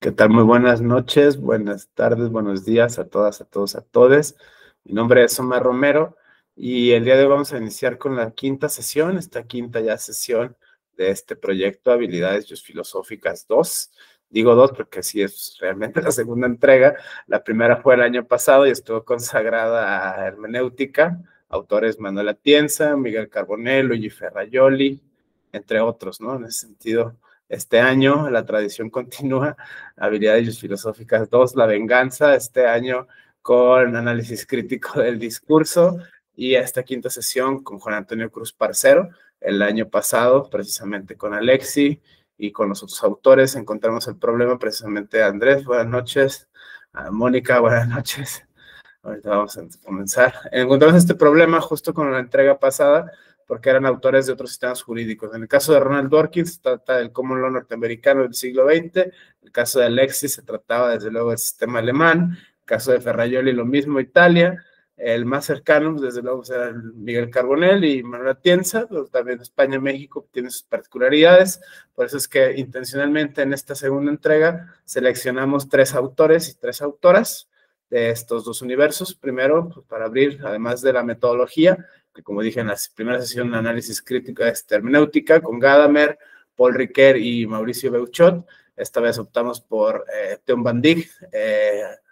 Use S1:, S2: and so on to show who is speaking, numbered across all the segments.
S1: ¿Qué tal? Muy buenas noches, buenas tardes, buenos días a todas, a todos, a todes. Mi nombre es Omar Romero y el día de hoy vamos a iniciar con la quinta sesión, esta quinta ya sesión de este proyecto Habilidades Filosóficas 2. Digo 2 porque sí es realmente la segunda entrega. La primera fue el año pasado y estuvo consagrada a hermenéutica, autores Manuel Atienza, Miguel Carbonell, Luigi Ferrajoli, entre otros, ¿no? En ese sentido, este año la tradición continúa. Habilidades Filosóficas 2, La Venganza, este año con análisis crítico del discurso, y esta quinta sesión con Juan Antonio Cruz Parcero. El año pasado, precisamente con Alexi y con los otros autores, encontramos el problema precisamente. Andrés, buenas noches. Mónica, buenas noches. Ahorita vamos a comenzar. Encontramos este problema justo con la entrega pasada, porque eran autores de otros sistemas jurídicos. En el caso de Ronald Dworkin se trata del common law norteamericano del siglo XX, el caso de Alexis se trataba desde luego del sistema alemán, el caso de Ferrajoli lo mismo, Italia, el más cercano desde luego era Miguel Carbonell y Manuel Atienza, pero también España y México tienen sus particularidades. Por eso es que intencionalmente en esta segunda entrega seleccionamos 3 autores y 3 autoras de estos 2 universos. Primero, pues, para abrir, además de la metodología, que como dije en la primera sesión, de análisis crítica es hermenéutica, con Gadamer, Paul Ricoeur y Mauricio Beuchot. Esta vez optamos por Teun van Dijk,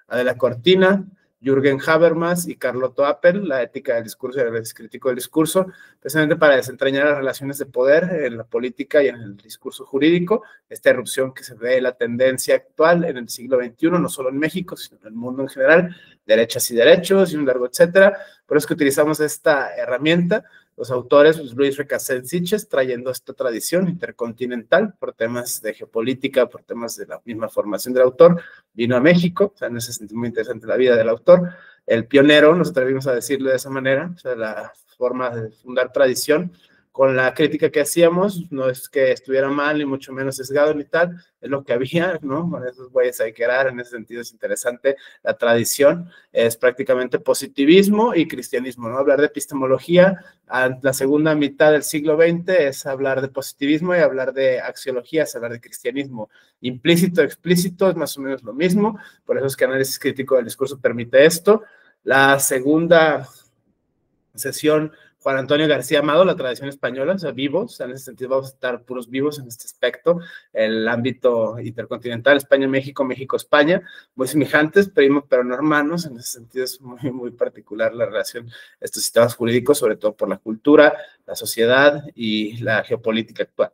S1: Adela Cortina, Jürgen Habermas y Carlotto Appel, la ética del discurso y el análisis crítico del discurso, precisamente para desentrañar las relaciones de poder en la política y en el discurso jurídico, esta erupción que se ve en la tendencia actual en el siglo XXI, no solo en México, sino en el mundo en general, derechas y derechos y un largo etcétera. Por eso que utilizamos esta herramienta. Los autores, pues, Luis Recasens Sitges, trayendo esta tradición intercontinental por temas de geopolítica, por temas de la misma formación del autor, vino a México. O sea, en ese sentido muy interesante la vida del autor. El pionero, nos atrevimos a decirlo de esa manera, o sea, la forma de fundar tradición. Con la crítica que hacíamos, no es que estuviera mal, ni mucho menos sesgado, ni tal, es lo que había, ¿no? Con esos güeyes hay que dar, en ese sentido es interesante. La tradición es prácticamente positivismo y cristianismo, ¿no? Hablar de epistemología a la segunda mitad del siglo XX es hablar de positivismo, y hablar de axiología es hablar de cristianismo. Implícito, explícito, es más o menos lo mismo. Por eso es que análisis crítico del discurso permite esto. La segunda sesión, Juan Antonio García Amado, la tradición española, o sea, vivos. En ese sentido vamos a estar puros vivos en este aspecto, el ámbito intercontinental, España, México, México, España, muy semejantes, primos pero no hermanos. En ese sentido es muy, muy particular la relación de estos sistemas jurídicos, sobre todo por la cultura, la sociedad y la geopolítica actual.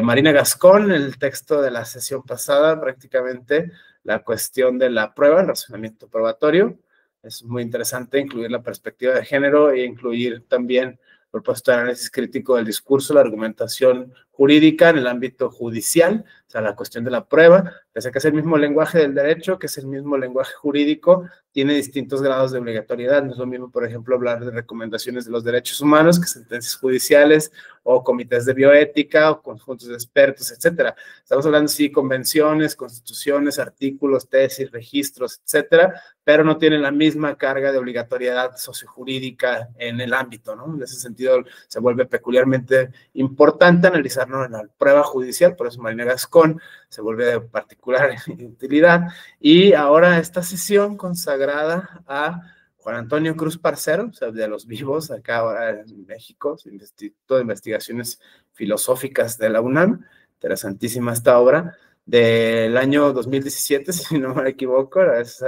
S1: Marina Gascón, el texto de la sesión pasada, prácticamente la cuestión de la prueba, el razonamiento probatorio. Es muy interesante incluir la perspectiva de género e incluir también el propósito de análisis crítico del discurso, la argumentación jurídica en el ámbito judicial, o sea, la cuestión de la prueba, pese a que es el mismo lenguaje del derecho, que es el mismo lenguaje jurídico, tiene distintos grados de obligatoriedad. No es lo mismo, por ejemplo, hablar de recomendaciones de los derechos humanos que sentencias judiciales o comités de bioética o conjuntos de expertos, etcétera. Estamos hablando, sí, convenciones, constituciones, artículos, tesis, registros, etcétera, pero no tienen la misma carga de obligatoriedad sociojurídica en el ámbito, ¿no? En ese sentido, se vuelve peculiarmente importante analizarlo en la prueba judicial. Por eso Marina Gascón se vuelve de particular utilidad. Y ahora esta sesión consagrada a Juan Antonio Cruz Parcero, o sea, de los vivos, acá ahora en México, Instituto de Investigaciones Filosóficas de la UNAM. Interesantísima esta obra, del año 2017, si no me equivoco. Es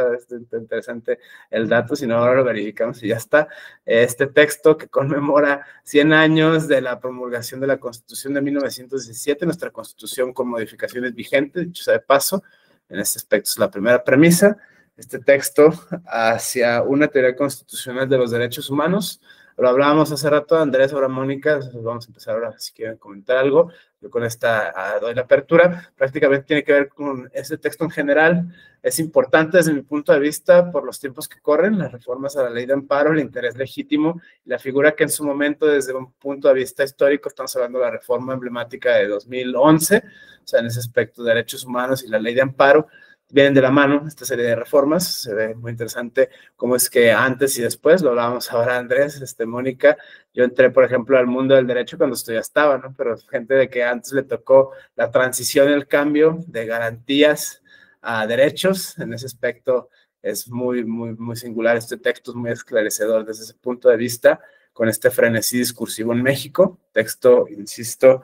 S1: interesante el dato, si no ahora lo verificamos y ya está. Este texto que conmemora 100 años de la promulgación de la Constitución de 1917, nuestra Constitución con modificaciones vigentes, dicho sea de paso. En este aspecto es la primera premisa. Este texto hacia una teoría constitucional de los derechos humanos. Lo hablábamos hace rato, Andrés, ahora Mónica, vamos a empezar ahora si quieren comentar algo. Yo con esta doy la apertura. Prácticamente tiene que ver con ese texto en general. Es importante desde mi punto de vista por los tiempos que corren, las reformas a la ley de amparo, el interés legítimo, y la figura que en su momento, desde un punto de vista histórico, estamos hablando de la reforma emblemática de 2011, o sea, en ese aspecto, derechos humanos y la ley de amparo, vienen de la mano esta serie de reformas. Se ve muy interesante cómo es que antes y después, lo hablábamos ahora Andrés, Mónica, yo entré, por ejemplo, al mundo del derecho cuando ya estaba, ¿no? Pero gente de que antes le tocó la transición, el cambio de garantías a derechos. En ese aspecto es muy, muy, muy singular. Este texto es muy esclarecedor desde ese punto de vista, con este frenesí discursivo en México. Texto, insisto,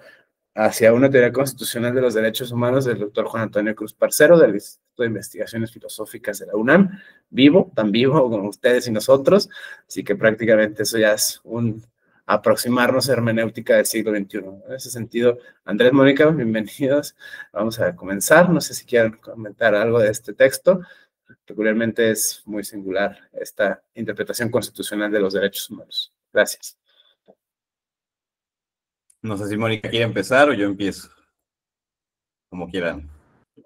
S1: hacia una teoría constitucional de los derechos humanos del doctor Juan Antonio Cruz Parcero, del Instituto de Investigaciones Filosóficas de la UNAM, vivo, tan vivo como ustedes y nosotros, así que prácticamente eso ya es un aproximarnos a hermenéutica del siglo XXI. En ese sentido, Andrés, Mónica, bienvenidos. Vamos a comenzar. No sé si quieren comentar algo de este texto. Peculiarmente es muy singular esta interpretación constitucional de los derechos humanos. Gracias.
S2: No sé si Mónica quiere empezar o yo empiezo, como quieran.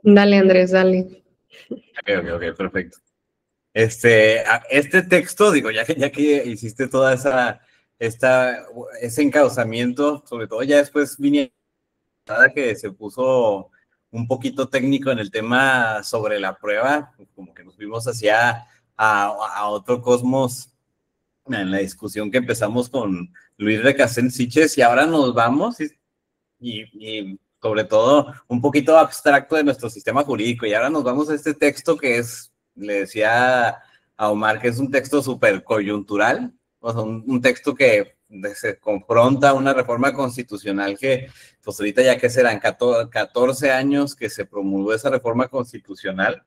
S3: Dale, Andrés, dale.
S2: Ok, perfecto. Este texto, digo, ya que hiciste toda ese encauzamiento, sobre todo ya después vine que se puso un poquito técnico en el tema sobre la prueba, como que nos fuimos a otro cosmos en la discusión que empezamos con Luis Recasén Siches, y ahora nos vamos y sobre todo un poquito abstracto de nuestro sistema jurídico, y ahora nos vamos a este texto que le decía a Omar, que es un texto súper coyuntural, o sea, un texto que se confronta a una reforma constitucional que, pues ahorita ya que serán 14 años que se promulgó esa reforma constitucional,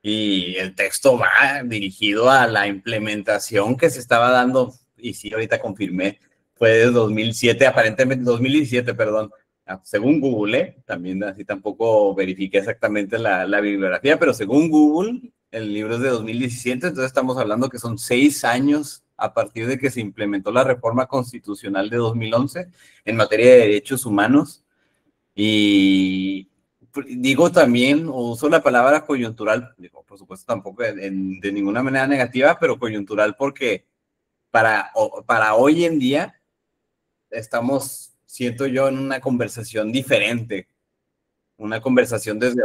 S2: y el texto va dirigido a la implementación que se estaba dando, y sí, ahorita confirmé, fue de 2007, aparentemente 2017, perdón, según Google, también así tampoco verifiqué exactamente la bibliografía, pero según Google, el libro es de 2017, entonces estamos hablando que son 6 años a partir de que se implementó la reforma constitucional de 2011 en materia de derechos humanos. Y digo también, uso la palabra coyuntural, digo, por supuesto tampoco de ninguna manera negativa, pero coyuntural porque para hoy en día estamos, siento yo, en una conversación diferente, una conversación desde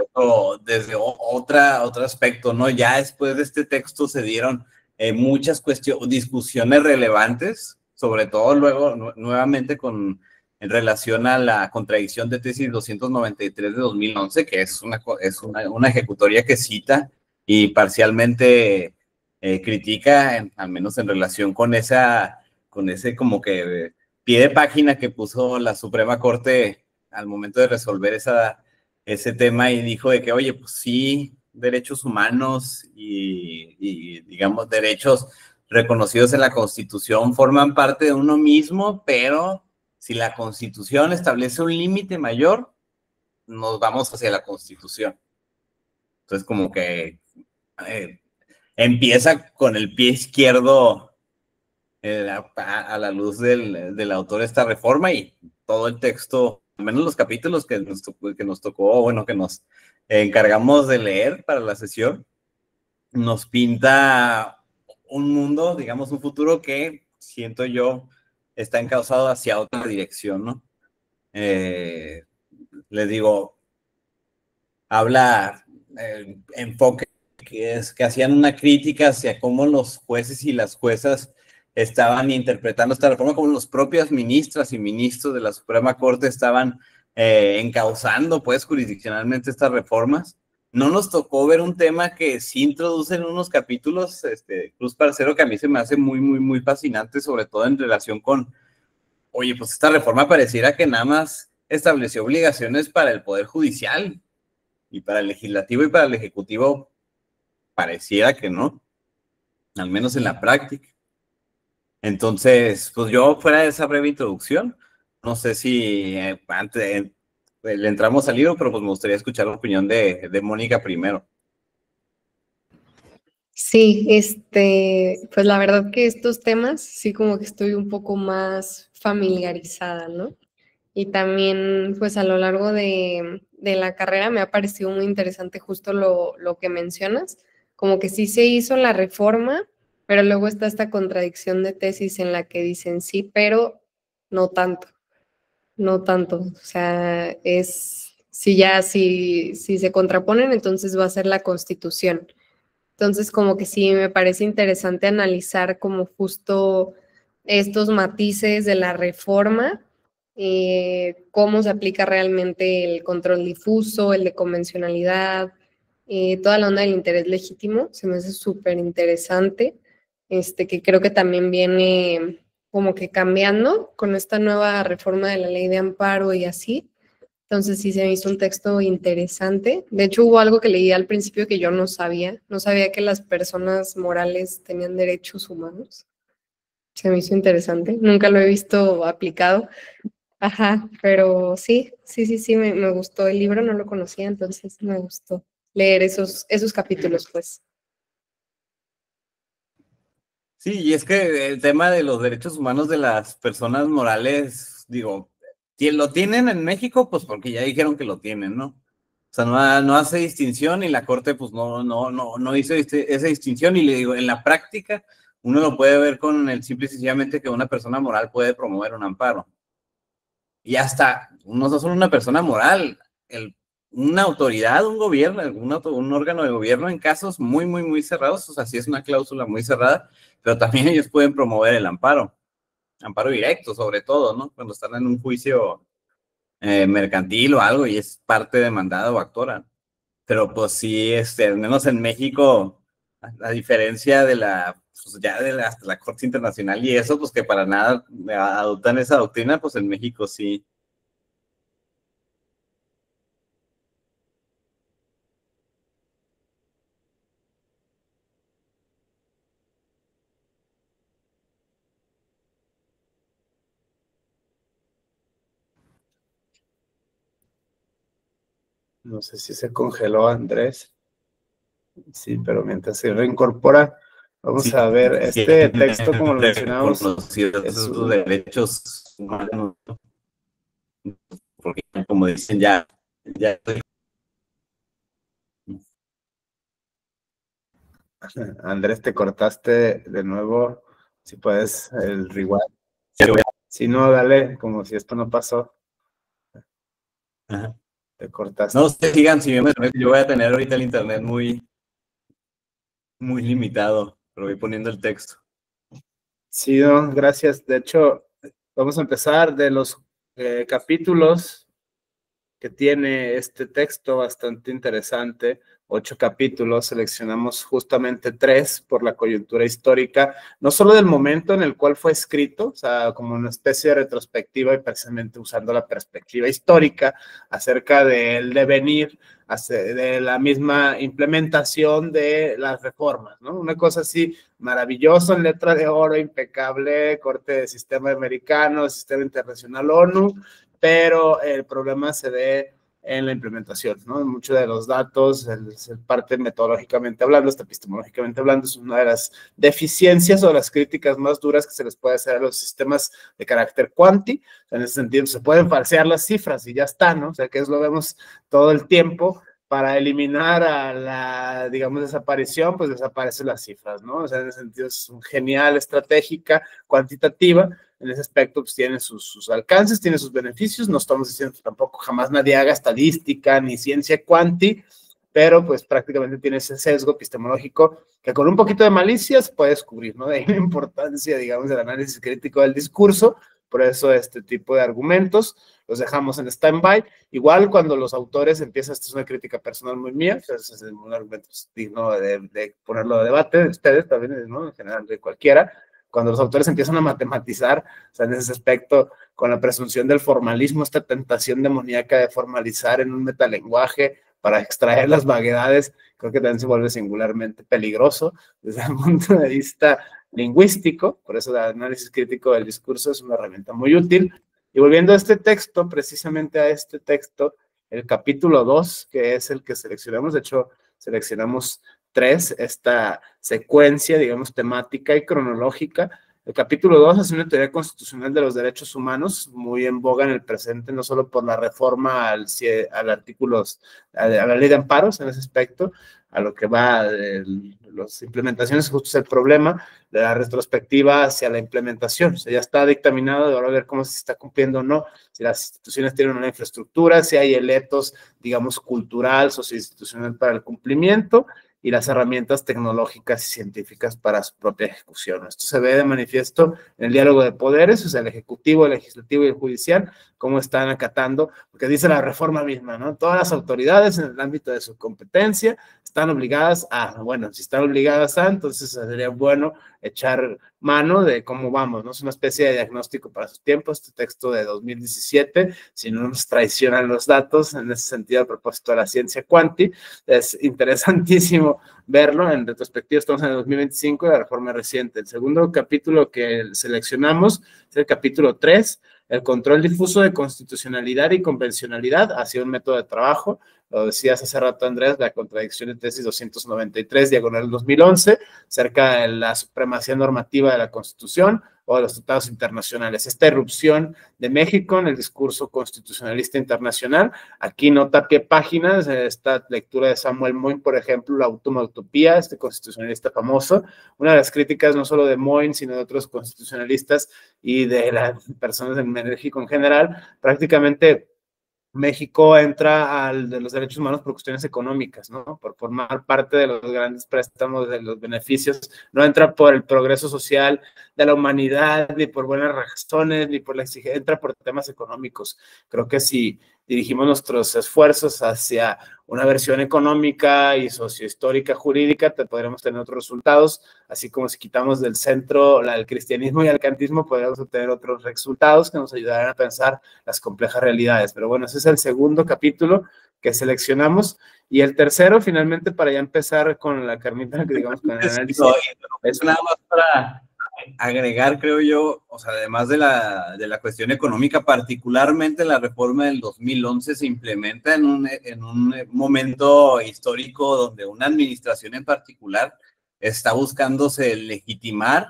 S2: otro aspecto, ¿no? Ya después de este texto se dieron muchas discusiones relevantes, sobre todo luego nuevamente en relación a la contradicción de tesis 293 de 2011, que es una ejecutoria que cita y parcialmente critica, al menos en relación con ese como que pie de página que puso la Suprema Corte al momento de resolver ese tema, y dijo de que, oye, pues sí, derechos humanos y digamos derechos reconocidos en la Constitución forman parte de uno mismo, pero si la Constitución establece un límite mayor, nos vamos hacia la Constitución. Entonces, como que empieza con el pie izquierdo a la luz del autor esta reforma, y todo el texto, al menos los capítulos que nos tocó, bueno, que nos encargamos de leer para la sesión, nos pinta un mundo, digamos, un futuro que siento yo está encauzado hacia otra dirección, ¿no? Les digo, habla enfoque que hacían una crítica hacia cómo los jueces y las juezas estaban interpretando esta reforma, como los propias ministras y ministros de la Suprema Corte estaban encauzando, pues, jurisdiccionalmente estas reformas. No nos tocó ver un tema que sí introduce en unos capítulos, Cruz Parcero, que a mí se me hace muy, muy, muy fascinante, sobre todo en relación con, oye, pues esta reforma pareciera que nada más estableció obligaciones para el Poder Judicial, y para el legislativo y para el ejecutivo pareciera que no, al menos en la práctica. Entonces, pues yo fuera de esa breve introducción, no sé si antes le entramos al libro, pero pues me gustaría escuchar la opinión de Mónica primero.
S3: Sí, pues la verdad que estos temas sí como que estoy un poco más familiarizada, ¿no? Y también pues a lo largo de la carrera me ha parecido muy interesante justo lo que mencionas, como que sí se hizo la reforma, pero luego está esta contradicción de tesis en la que dicen sí, pero no tanto, no tanto. O sea, si se contraponen, entonces va a ser la Constitución. Entonces, como que sí, me parece interesante analizar como justo estos matices de la reforma, cómo se aplica realmente el control difuso, el de convencionalidad, toda la onda del interés legítimo, se me hace súper interesante, que creo que también viene como que cambiando con esta nueva reforma de la ley de amparo y así. Entonces sí se me hizo un texto interesante. De hecho, hubo algo que leí al principio que yo no sabía. No sabía que las personas morales tenían derechos humanos. Se me hizo interesante. Nunca lo he visto aplicado. Ajá, pero sí, me gustó el libro, no lo conocía, entonces me gustó leer esos capítulos, pues.
S2: Sí, y es que el tema de los derechos humanos de las personas morales, digo, lo tienen en México, pues porque ya dijeron que lo tienen, ¿no? O sea, no hace distinción y la Corte pues no hizo esa distinción y le digo, en la práctica uno lo puede ver con el simple y sencillamente que una persona moral puede promover un amparo. Y hasta, no solo una persona moral, una autoridad, un gobierno, un órgano de gobierno en casos muy cerrados, o sea, sí es una cláusula muy cerrada, pero también ellos pueden promover el amparo directo sobre todo, ¿no? Cuando están en un juicio mercantil o algo y es parte demandada o actora. Pero pues sí, al menos en México, a diferencia de pues ya hasta la Corte Internacional y eso, pues que para nada adoptan esa doctrina, pues en México sí.
S1: No sé si se congeló Andrés. Sí, pero mientras se reincorpora, vamos
S2: Sí,
S1: a ver este texto, como lo mencionamos,
S2: reconocidos
S1: es
S2: esos derechos humanos, porque como dicen, ya estoy.
S1: Andrés, te cortaste de nuevo, si puedes, el rewind.
S2: Sí,
S1: Si no, dale, como si esto no pasó.
S2: ajá.
S1: Te cortaste.
S2: No ustedes sigan, si yo voy a tener ahorita el internet muy limitado, pero voy poniendo el texto.
S1: Sí, no, gracias. De hecho, vamos a empezar de los capítulos que tiene este texto bastante interesante. 8 capítulos, seleccionamos justamente 3 por la coyuntura histórica, no solo del momento en el cual fue escrito, o sea, como una especie de retrospectiva y precisamente usando la perspectiva histórica acerca del devenir, de la misma implementación de las reformas, ¿no? Una cosa así maravillosa, en letra de oro, impecable, corte de sistema americano, sistema internacional ONU, pero el problema se ve en la implementación, ¿no? Muchos de los datos, parte metodológicamente hablando, hasta epistemológicamente hablando, es una de las deficiencias o las críticas más duras que se les puede hacer a los sistemas de carácter cuanti. O sea, en ese sentido, se pueden falsear las cifras y ya está, ¿no? O sea, que eso lo vemos todo el tiempo. Para eliminar a la, digamos, desaparición, pues desaparecen las cifras, ¿no? O sea, en ese sentido es genial, estratégica, cuantitativa. En ese aspecto, pues tiene sus alcances, tiene sus beneficios. No estamos diciendo que tampoco jamás nadie haga estadística ni ciencia cuanti, pero pues prácticamente tiene ese sesgo epistemológico que con un poquito de malicia se puede descubrir, ¿no? De ahí la importancia, digamos, del análisis crítico del discurso. Por eso este tipo de argumentos los dejamos en stand-by. Igual cuando los autores empiezan, esta es una crítica personal muy mía, entonces es un argumento digno de ponerlo a debate de ustedes también, ¿no? En general de cualquiera. Cuando los autores empiezan a matematizar, o sea, en ese aspecto, con la presunción del formalismo, esta tentación demoníaca de formalizar en un metalenguaje para extraer las vaguedades, creo que también se vuelve singularmente peligroso desde el punto de vista lingüístico. Por eso el análisis crítico del discurso es una herramienta muy útil. Y volviendo a este texto, precisamente a este texto, el capítulo 2, que es el que seleccionamos, de hecho, seleccionamos 3, esta secuencia, digamos, temática y cronológica. El capítulo 2 es una teoría constitucional de los derechos humanos, muy en boga en el presente, no solo por la reforma al artículo, a la ley de amparos en ese aspecto, a lo que va las implementaciones, justo es el problema de la retrospectiva hacia la implementación. O sea, ya está dictaminado, de ahora a ver cómo se está cumpliendo o no, si las instituciones tienen una infraestructura, si hay el etos, digamos, cultural, socioinstitucional para el cumplimiento, y las herramientas tecnológicas y científicas para su propia ejecución. Esto se ve de manifiesto en el diálogo de poderes, o sea, el ejecutivo, el legislativo y el judicial, cómo están acatando, porque dice la reforma misma, ¿no? Todas las autoridades en el ámbito de su competencia están obligadas a, bueno, si están obligadas a, entonces sería bueno echar mano de cómo vamos, ¿no? Es una especie de diagnóstico para su tiempo, este texto de 2017, si no nos traicionan los datos, en ese sentido, a propósito de la ciencia cuanti, es interesantísimo verlo. En retrospectiva estamos en el 2025 de la reforma reciente. El segundo capítulo que seleccionamos es el capítulo 3, el control difuso de constitucionalidad y convencionalidad hacia un método de trabajo. Lo decías hace rato, Andrés, la contradicción de tesis 293, diagonal 2011, cerca de la supremacía normativa de la Constitución o de los tratados internacionales. Esta irrupción de México en el discurso constitucionalista internacional, aquí nota a pie páginas, esta lectura de Samuel Moyn, por ejemplo, la Última Utopía, este constitucionalista famoso. Una de las críticas no solo de Moyn, sino de otros constitucionalistas y de las personas en México en general, prácticamente México entra de los derechos humanos por cuestiones económicas, ¿no? Por formar parte de los grandes préstamos, de los beneficios, no entra por el progreso social de la humanidad, ni por buenas razones, ni por la exigencia, entra por temas económicos. Creo que si dirigimos nuestros esfuerzos hacia una versión económica y sociohistórica jurídica, podremos tener otros resultados, así como si quitamos del centro el cristianismo y el kantismo, podríamos obtener otros resultados que nos ayudarán a pensar las complejas realidades. Pero bueno, ese es el segundo capítulo que seleccionamos. Y el tercero, finalmente, para ya empezar con la carnita, que digamos, con el análisis.
S2: Es nada más para agregar, creo yo, o sea, además de la cuestión económica, particularmente la reforma del 2011 se implementa en un momento histórico donde una administración en particular está buscándose legitimar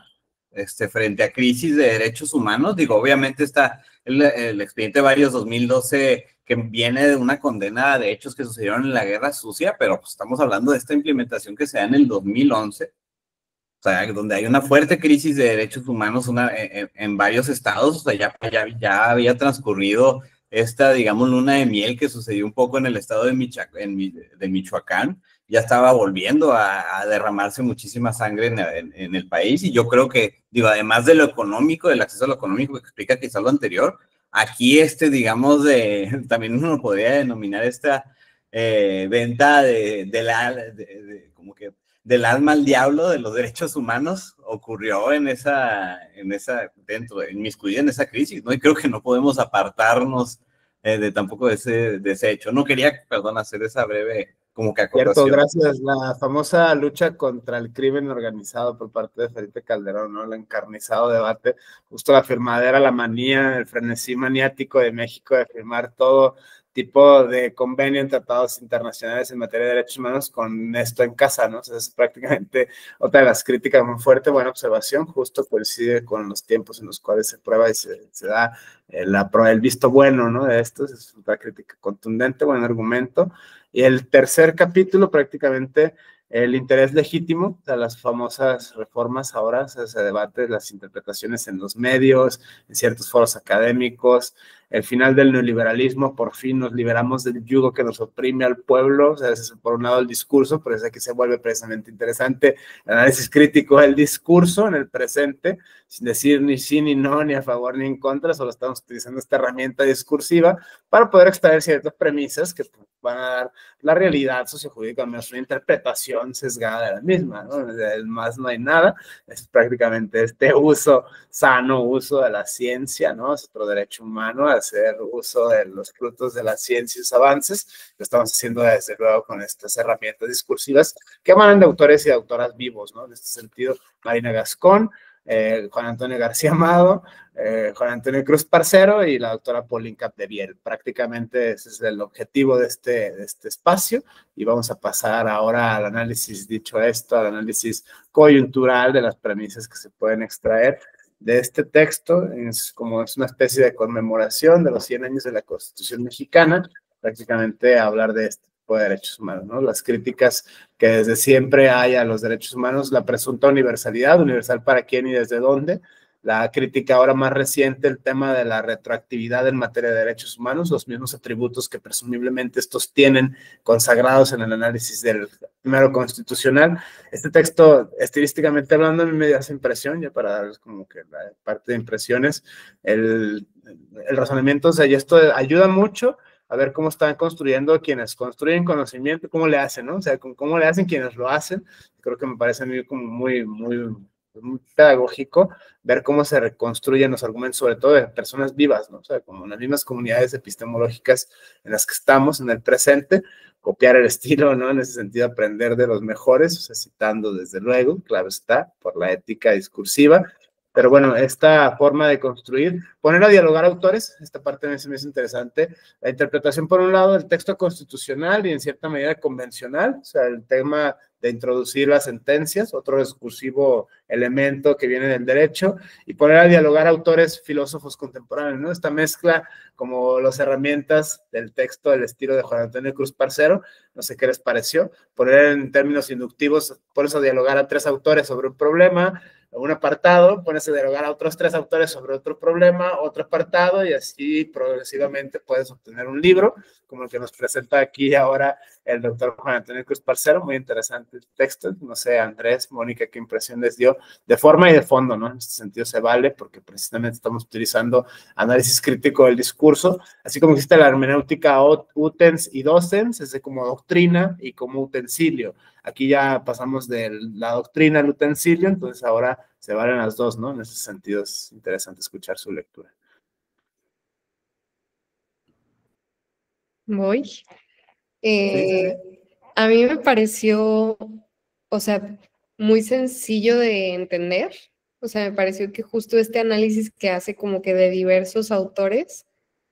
S2: frente a crisis de derechos humanos. Digo, obviamente está el expediente Varios 2012 que viene de una condena de hechos que sucedieron en la Guerra Sucia, pero pues estamos hablando de esta implementación que se da en el 2011. O sea, donde hay una fuerte crisis de derechos humanos en varios estados. O sea, ya había transcurrido esta, digamos, luna de miel que sucedió un poco en el estado de Michoacán. Ya estaba volviendo a derramarse muchísima sangre en el país. Y yo creo que, digo, además de lo económico, del acceso a lo económico que explica quizá lo anterior, aquí digamos, también uno podría denominar esta venta como que del alma al diablo de los derechos humanos ocurrió inmiscuida en esa crisis, ¿no? Y creo que no podemos apartarnos tampoco de ese hecho. No quería, perdón, hacer esa breve como que acotación.
S1: Cierto, gracias. La famosa lucha contra el crimen organizado por parte de Felipe Calderón, ¿no? El encarnizado debate, justo la firmadera, la manía, el frenesí maniático de México de firmar todo tipo de convenio en tratados internacionales en materia de derechos humanos con esto en casa, ¿no? O sea, es prácticamente otra de las críticas muy fuerte, buena observación, justo coincide con los tiempos en los cuales se prueba y se da el visto bueno, ¿no? De esto, es una crítica contundente, buen argumento. Y el tercer capítulo, prácticamente, el interés legítimo, o sea, las famosas reformas ahora, o sea, se debate las interpretaciones en los medios, en ciertos foros académicos, el final del neoliberalismo, por fin nos liberamos del yugo que nos oprime al pueblo, o sea, ese es por un lado el discurso, pero es aquí se vuelve precisamente interesante el análisis crítico del discurso en el presente, sin decir ni sí, ni no, ni a favor, ni en contra, solo estamos utilizando esta herramienta discursiva para poder extraer ciertas premisas que van a dar la realidad sociojurídica, menos una interpretación sesgada de la misma, ¿no? Más no hay nada, es prácticamente este sano uso de la ciencia, ¿no? Es otro derecho humano, hacer uso de los frutos de la ciencia y sus avances, lo estamos haciendo desde luego con estas herramientas discursivas que emanan de autores y de autoras vivos, ¿no? En este sentido, Marina Gascón, Juan Antonio García Amado, Juan Antonio Cruz Parcero y la doctora Pauline Capdevielle. Prácticamente ese es el objetivo de este espacio y vamos a pasar ahora al análisis, dicho esto, al análisis coyuntural de las premisas que se pueden extraer de este texto. Es una especie de conmemoración de los 100 años de la Constitución mexicana, prácticamente hablar de este de derechos humanos, ¿no? Las críticas que desde siempre hay a los derechos humanos, la presunta universalidad, universal para quién y desde dónde, la crítica ahora más reciente, el tema de la retroactividad en materia de derechos humanos, los mismos atributos que presumiblemente estos tienen consagrados en el análisis del primero constitucional. Este texto, estilísticamente hablando, a mí me hace impresión, ya para darles como que la parte de impresiones, el razonamiento, o sea, y esto ayuda mucho a ver cómo están construyendo quienes construyen conocimiento, cómo le hacen, ¿no? O sea, cómo le hacen quienes lo hacen. Creo que me parece a mí como muy pedagógico ver cómo se reconstruyen los argumentos, sobre todo de personas vivas, ¿no? O sea, como en las mismas comunidades epistemológicas en las que estamos en el presente, copiar el estilo, ¿no? En ese sentido, aprender de los mejores, o sea, citando desde luego, claro está, por la ética discursiva. Pero bueno, esta forma de construir, poner a dialogar autores, esta parte me hizo interesante. La interpretación, por un lado, del texto constitucional y en cierta medida convencional, o sea, el tema de introducir las sentencias, otro discursivo elemento que viene del derecho, y poner a dialogar autores filósofos contemporáneos, ¿no? Esta mezcla como las herramientas del texto del estilo de Juan Antonio Cruz Parcero, no sé qué les pareció, poner en términos inductivos, por eso dialogar a 3 autores sobre un problema, un apartado, pones a dialogar a otros 3 autores sobre otro problema, otro apartado, y así progresivamente puedes obtener un libro, como el que nos presenta aquí ahora el doctor Juan Antonio Cruz Parcero. Muy interesante el texto. No sé, Andrés, Mónica, qué impresión les dio de forma y de fondo, ¿no? En este sentido se vale porque precisamente estamos utilizando análisis crítico del discurso, así como existe la hermenéutica utens y docens, es de como doctrina y como utensilio. Aquí ya pasamos de la doctrina al utensilio, entonces ahora se valen las dos, ¿no? En ese sentido es interesante escuchar su lectura.
S3: Voy. A mí me pareció, o sea, muy sencillo de entender. O sea, me pareció que justo este análisis que hace como que de diversos autores,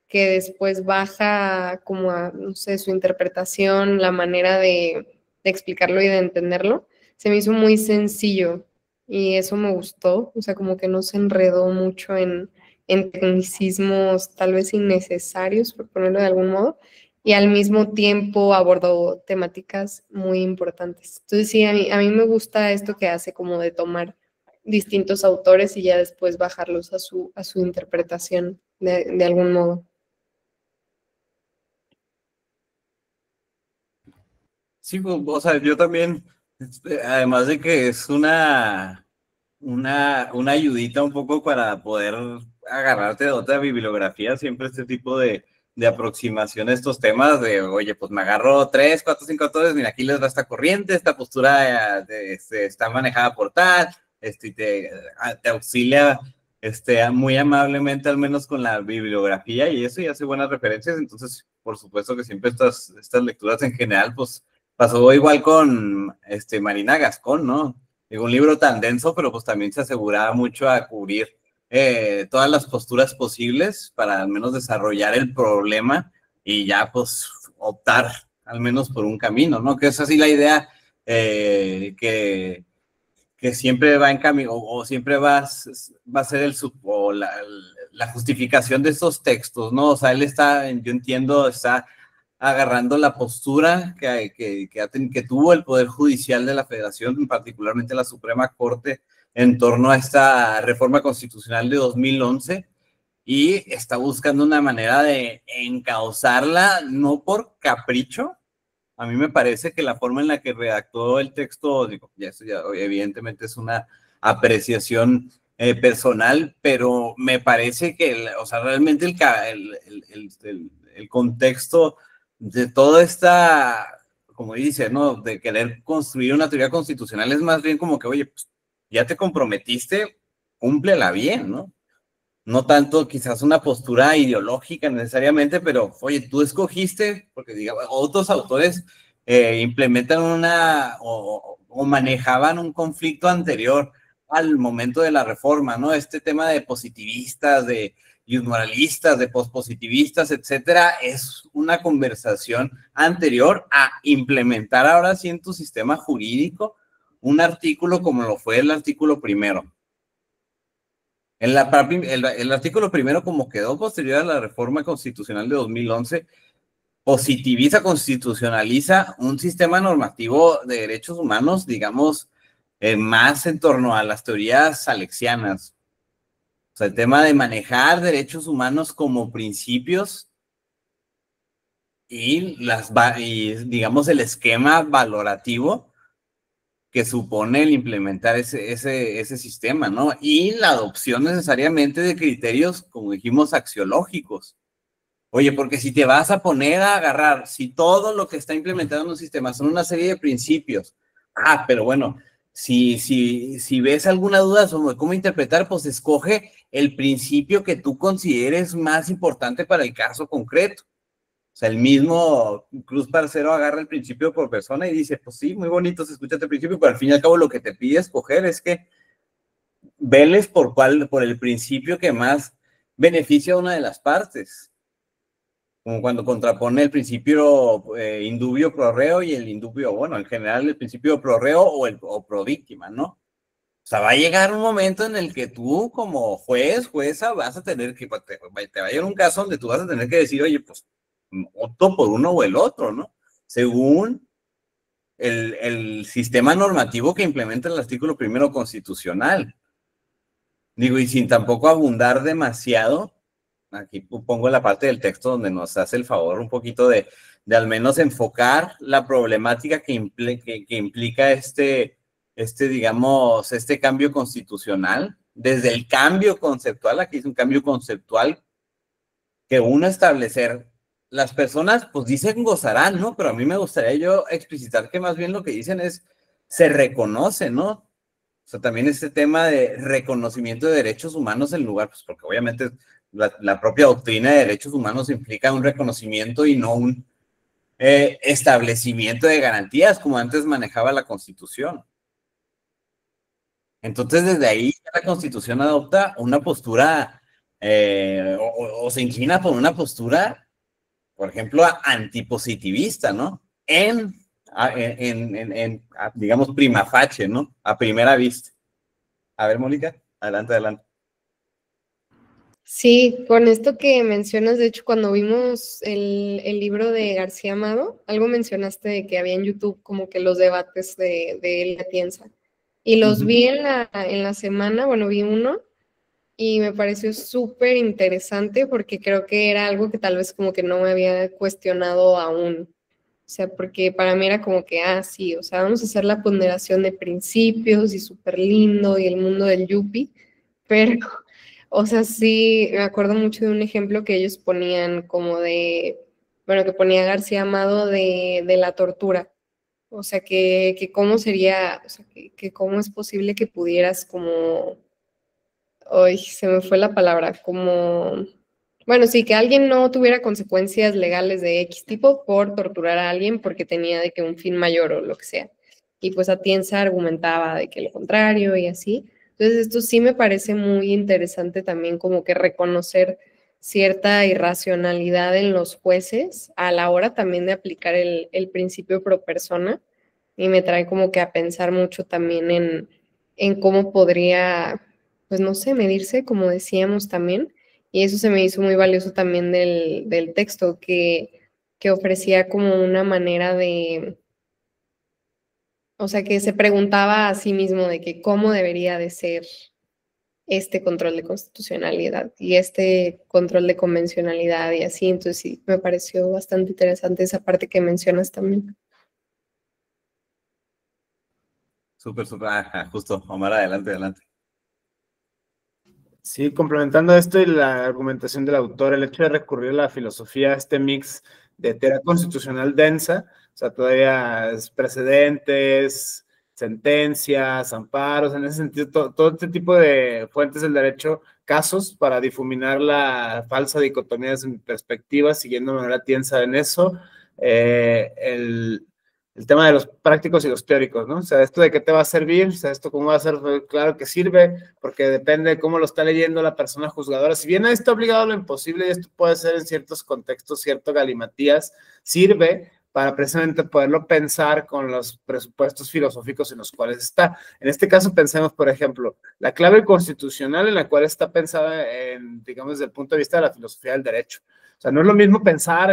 S3: que después baja como a, no sé, su interpretación, la manera de explicarlo y de entenderlo, se me hizo muy sencillo y eso me gustó. O sea, como que no se enredó mucho en tecnicismos tal vez innecesarios, por ponerlo de algún modo, y al mismo tiempo abordó temáticas muy importantes. Entonces sí, a mí me gusta esto que hace como de tomar distintos autores y ya después bajarlos a su interpretación de algún modo.
S2: Sí, o sea, yo también, además de que es una ayudita un poco para poder agarrarte de otra bibliografía, siempre este tipo de aproximación a estos temas de, oye, pues me agarro 3, 4, 5 autores, mira, aquí les va esta corriente, esta postura está manejada por tal, y te auxilia muy amablemente, al menos con la bibliografía, y eso, y hace buenas referencias. Entonces, por supuesto que siempre estas lecturas en general, pues pasó igual con Marina Gascón, ¿no? Digo, un libro tan denso, pero pues también se aseguraba mucho a cubrir todas las posturas posibles para al menos desarrollar el problema y ya pues optar al menos por un camino, ¿no? Que es así la idea que siempre va en camino o siempre va a ser la justificación de estos textos, ¿no? O sea, él está, yo entiendo, está agarrando la postura que tuvo el Poder Judicial de la Federación, particularmente la Suprema Corte, en torno a esta reforma constitucional de 2011, y está buscando una manera de encauzarla, no por capricho. A mí me parece que la forma en la que redactó el texto, digo, eso ya evidentemente es una apreciación personal, pero me parece que, o sea, realmente el contexto de toda esta, como dice, ¿no? De querer construir una teoría constitucional es más bien como que, oye, pues ya te comprometiste, cúmplela bien, ¿no? No tanto quizás una postura ideológica necesariamente, pero oye, tú escogiste, porque digamos, otros autores implementan o manejaban un conflicto anterior al momento de la reforma, ¿no? Este tema de positivistas, de moralistas, de pospositivistas, etcétera, es una conversación anterior a implementar ahora sí en tu sistema jurídico un artículo como lo fue el artículo primero. El artículo primero, como quedó posterior a la reforma constitucional de 2011, positiviza, constitucionaliza un sistema normativo de derechos humanos, digamos, más en torno a las teorías alexianas. O sea, el tema de manejar derechos humanos como principios y digamos, el esquema valorativo que supone el implementar ese sistema, ¿no? Y la adopción necesariamente de criterios, como dijimos, axiológicos. Oye, porque si te vas a poner a agarrar, si todo lo que está implementado en un sistema son una serie de principios, pero bueno, si ves alguna duda sobre cómo interpretar, pues escoge el principio que tú consideres más importante para el caso concreto. O sea, el mismo Cruz Parcero agarra el principio por persona y dice, pues sí, muy bonito se escucha este principio, pero al fin y al cabo lo que te pide escoger es que veles por el principio que más beneficia a una de las partes. Como cuando contrapone el principio indubio pro reo y el indubio, bueno, en general el principio pro reo o pro víctima, ¿no? O sea, va a llegar un momento en el que tú como jueza, vas a tener que, te va a llegar un caso donde tú vas a tener que decir, oye, pues, opto por uno o el otro, ¿no? Según el sistema normativo que implementa el artículo primero constitucional. Digo, y sin tampoco abundar demasiado, aquí pongo la parte del texto donde nos hace el favor un poquito de al menos enfocar la problemática que implica digamos, este cambio constitucional, desde el cambio conceptual, aquí es un cambio conceptual que uno establecer, las personas pues dicen gozarán, ¿no? Pero a mí me gustaría yo explicitar que más bien lo que dicen es, se reconoce, ¿no? O sea, también este tema de reconocimiento de derechos humanos en lugar, pues porque obviamente la propia doctrina de derechos humanos implica un reconocimiento y no un establecimiento de garantías como antes manejaba la Constitución. Entonces, desde ahí la Constitución adopta una postura o se inclina por una postura, por ejemplo, antipositivista, ¿no? Digamos, prima facie, ¿no? A primera vista. A ver, Mónica, adelante, adelante.
S3: Sí, con esto que mencionas, de hecho, cuando vimos el libro de García Amado, algo mencionaste de que había en YouTube como que los debates de la Atienza. Y los vi en la semana, bueno, vi uno, y me pareció súper interesante porque creo que era algo que tal vez como que no me había cuestionado aún. O sea, porque para mí era como que, sí, o sea, vamos a hacer la ponderación de principios y súper lindo y el mundo del yuppie, pero, o sea, sí, me acuerdo mucho de un ejemplo que ellos ponían como de, bueno, que ponía García Amado de la tortura. O sea, que cómo sería, o sea, que cómo es posible que pudieras como, ay, se me fue la palabra, como, bueno, sí, que alguien no tuviera consecuencias legales de X tipo por torturar a alguien porque tenía de que un fin mayor o lo que sea. Y pues Atienza argumentaba de que lo contrario y así. Entonces esto sí me parece muy interesante también como que reconocer cierta irracionalidad en los jueces a la hora también de aplicar el principio pro persona y me trae como que a pensar mucho también en cómo podría, pues no sé, medirse, como decíamos también, y eso se me hizo muy valioso también del texto, que ofrecía como una manera de, o sea, que se preguntaba a sí mismo de que cómo debería de ser este control de constitucionalidad y este control de convencionalidad y así, entonces sí, me pareció bastante interesante esa parte que mencionas también.
S2: Súper, justo, Omar, adelante, adelante.
S1: Sí, complementando esto y la argumentación del autor, el hecho de recurrir a la filosofía, este mix de teoría constitucional densa, o sea, todavía es precedentes, sentencias, amparos, en ese sentido, todo este tipo de fuentes del derecho, casos para difuminar la falsa dicotomía desde mi perspectiva, siguiendo Manuel Atienza en eso, el tema de los prácticos y los teóricos, ¿no? O sea, esto de qué te va a servir, o sea, esto cómo va a ser, claro que sirve, porque depende de cómo lo está leyendo la persona juzgadora. Si bien está obligado a lo imposible, y esto puede ser en ciertos contextos, cierto galimatías, sirve para precisamente poderlo pensar con los presupuestos filosóficos en los cuales está. En este caso, pensemos, por ejemplo, la clave constitucional en la cual está pensada, digamos, desde el punto de vista de la filosofía del derecho. O sea, no es lo mismo pensar,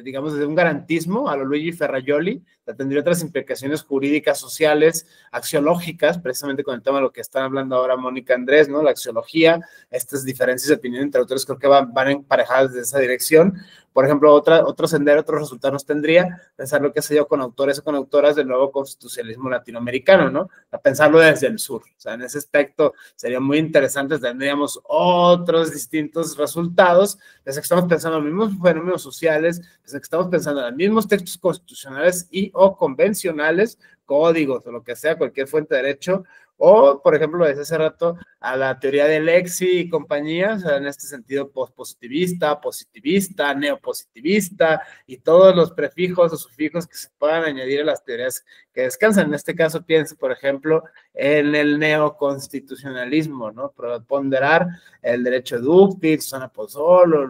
S1: digamos, desde un garantismo a lo Luigi Ferrajoli, tendría otras implicaciones jurídicas, sociales, axiológicas, precisamente con el tema de lo que están hablando ahora Mónica Andrés, ¿no? La axiología, estas diferencias de opinión entre autores creo que van emparejadas de esa dirección. Por ejemplo, otro sendero, otros resultados tendría pensar lo que sé yo con autores o con autoras del nuevo constitucionalismo latinoamericano, ¿no? A pensarlo desde el sur. O sea, en ese aspecto sería muy interesante, tendríamos otros distintos resultados, desde que estamos pensando en los mismos fenómenos sociales, desde que estamos pensando en los mismos textos constitucionales y o convencionales, códigos o lo que sea, cualquier fuente de derecho, o, por ejemplo, desde hace rato, a la teoría de Lexi y compañía, o sea, en este sentido pospositivista, positivista, neopositivista, y todos los prefijos o sufijos que se puedan añadir a las teorías que descansan. En este caso, pienso, por ejemplo, en el neoconstitucionalismo, ¿no? Ponderar el derecho dúctil, Susana Pozzolo,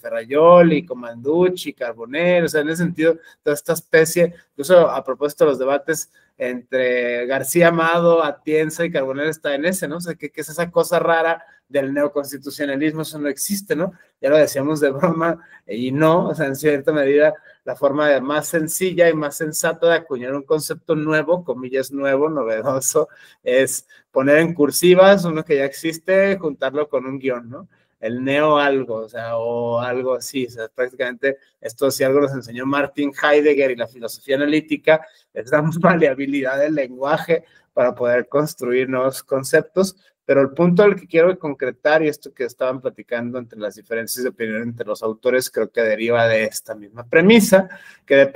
S1: Ferrajoli, Comanducci, Carbonell, o sea, en ese sentido, toda esta especie, incluso a propósito de los debates entre García Amado, Atienza y Carbonell está en ese, ¿no? O sea, ¿qué es esa cosa rara del neoconstitucionalismo? Eso no existe, ¿no? Ya lo decíamos de broma, y no, o sea, en cierta medida, la forma más sencilla y más sensata de acuñar un concepto nuevo, comillas nuevo, novedoso, es poner en cursivas uno que ya existe, juntarlo con un guión, ¿no? El neo algo, o sea, o algo así, o sea, prácticamente esto si algo nos enseñó Martin Heidegger y la filosofía analítica, es la maleabilidad del lenguaje para poder construir nuevos conceptos, pero el punto al que quiero concretar, y esto que estaban platicando entre las diferencias de opinión entre los autores, creo que deriva de esta misma premisa, que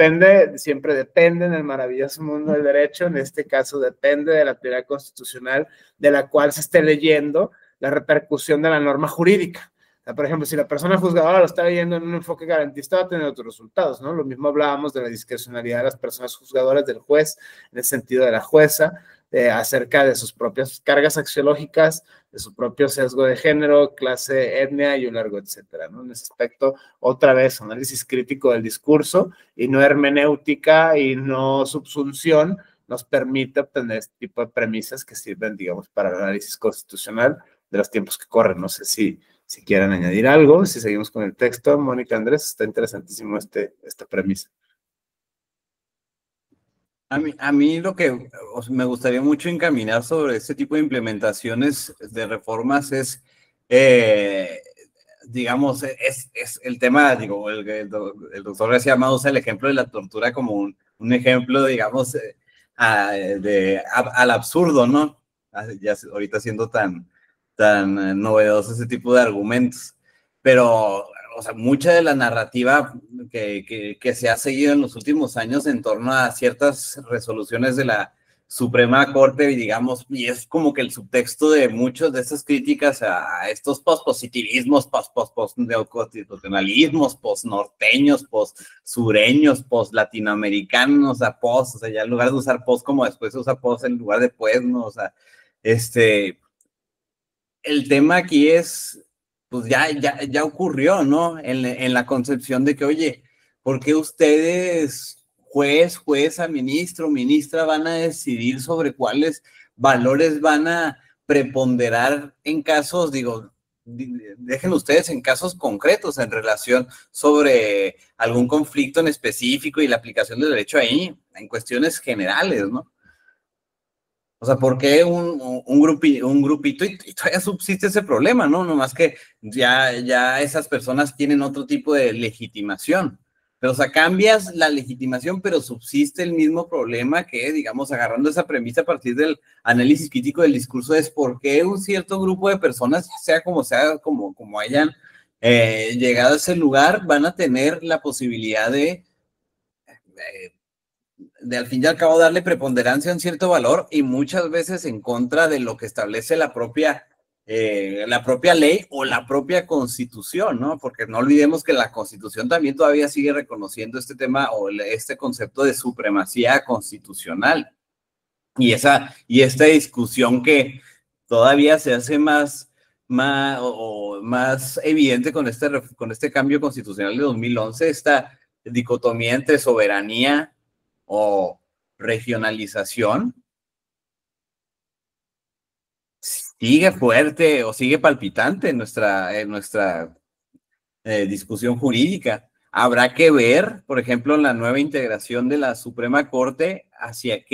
S1: siempre depende en el maravilloso mundo del derecho, en este caso depende de la teoría constitucional de la cual se esté leyendo, la repercusión de la norma jurídica. O sea, por ejemplo, si la persona juzgadora lo está leyendo en un enfoque garantista, va a tener otros resultados, ¿no? Lo mismo hablábamos de la discrecionalidad de las personas juzgadoras, del juez, en el sentido de la jueza, acerca de sus propias cargas axiológicas, de su propio sesgo de género, clase, etnia y un largo etcétera, ¿no? En ese aspecto, otra vez, análisis crítico del discurso y no hermenéutica y no subsunción nos permite obtener este tipo de premisas que sirven, digamos, para el análisis constitucional de los tiempos que corren. No sé si quieren añadir algo, si seguimos con el texto. Mónica Andrés, está interesantísimo esta premisa.
S2: A mí lo que me gustaría mucho encaminar sobre este tipo de implementaciones de reformas es, digamos, es el tema, digo, el doctor García Amado usa el ejemplo de la tortura como un ejemplo, digamos, al absurdo, ¿no? Ya ahorita siendo tan novedoso ese tipo de argumentos. Pero, o sea, mucha de la narrativa que se ha seguido en los últimos años en torno a ciertas resoluciones de la Suprema Corte, digamos, y es como que el subtexto de muchas de estas críticas a estos pospositivismos, neoconstitucionalismos, posnorteños, possureños, poslatinoamericanos, o sea, ya en lugar de usar pos como después se usa pos en lugar de pues, ¿no? O sea, el tema aquí es, pues ya ocurrió, ¿no? En la concepción de que, oye, ¿por qué ustedes, jueza, ministro, ministra, van a decidir sobre cuáles valores van a preponderar en casos, digo, dejen ustedes en casos concretos en relación sobre algún conflicto en específico y la aplicación del derecho ahí, en cuestiones generales, ¿no? O sea, ¿por qué un grupito? Y todavía subsiste ese problema, ¿no? Nomás que ya esas personas tienen otro tipo de legitimación. Pero, o sea, cambias la legitimación, pero subsiste el mismo problema que, digamos, agarrando esa premisa a partir del análisis crítico del discurso, es por qué un cierto grupo de personas, sea, como hayan llegado a ese lugar, van a tener la posibilidad de al fin y al cabo darle preponderancia a un cierto valor y muchas veces en contra de lo que establece la propia ley o la propia constitución, ¿no? Porque no olvidemos que la constitución también todavía sigue reconociendo este tema o este concepto de supremacía constitucional. Y esta discusión que todavía se hace más evidente con este cambio constitucional de 2011, esta dicotomía entre soberanía o regionalización, sigue fuerte o sigue palpitante en nuestra discusión jurídica. Habrá que ver, por ejemplo, la nueva integración de la Suprema Corte, hacia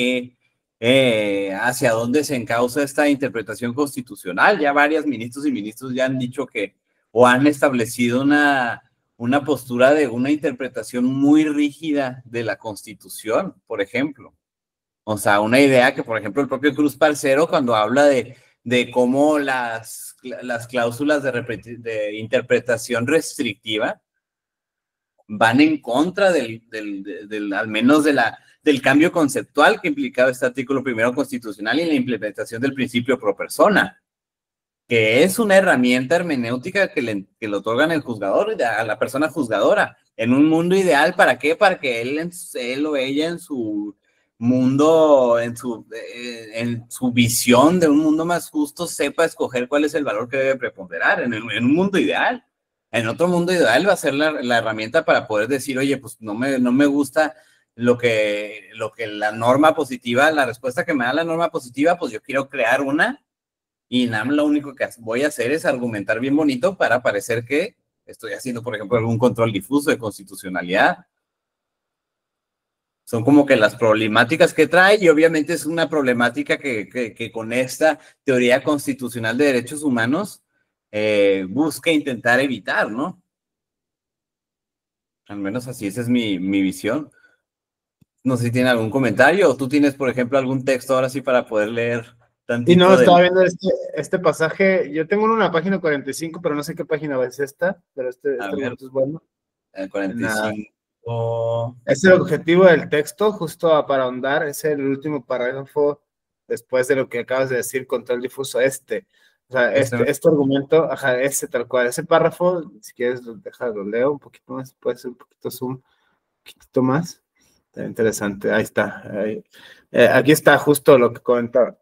S2: dónde se encausa esta interpretación constitucional. Ya varios ministros y ministros ya han dicho que, o han establecido una postura de una interpretación muy rígida de la Constitución, por ejemplo. O sea, una idea que, por ejemplo, el propio Cruz Parcero, cuando habla de cómo las cláusulas de interpretación restrictiva van en contra al menos del cambio conceptual que implicaba este artículo primero constitucional y la implementación del principio pro persona, que es una herramienta hermenéutica que le otorgan el juzgador a la persona juzgadora. En un mundo ideal, ¿para qué? Para que él o ella en su mundo, en su visión de un mundo más justo, sepa escoger cuál es el valor que debe preponderar en un mundo ideal. En otro mundo ideal va a ser la herramienta para poder decir, oye, pues no me gusta lo que la norma positiva, la respuesta que me da la norma positiva, pues yo quiero crear una, y nada más lo único que voy a hacer es argumentar bien bonito para parecer que estoy haciendo, por ejemplo, algún control difuso de constitucionalidad. Son como que las problemáticas que trae, y obviamente es una problemática que con esta teoría constitucional de derechos humanos busca intentar evitar, ¿no? Al menos así, esa es mi visión. No sé si tiene algún comentario, o tú tienes, por ejemplo, algún texto ahora sí para poder leer tantito.
S1: Y no, estaba viendo este pasaje. Yo tengo una página 45, pero no sé qué página es esta, pero este momento es bueno.
S2: El 45.
S1: Es el objetivo del texto, justo para ahondar, es el último parágrafo después de lo que acabas de decir, control difuso, O sea, este argumento, ajá, tal cual, ese párrafo, si quieres, déjalo, leo un poquito más, puede ser un poquito zoom, un poquito más. Está interesante, ahí está. Aquí está justo lo que comentaba.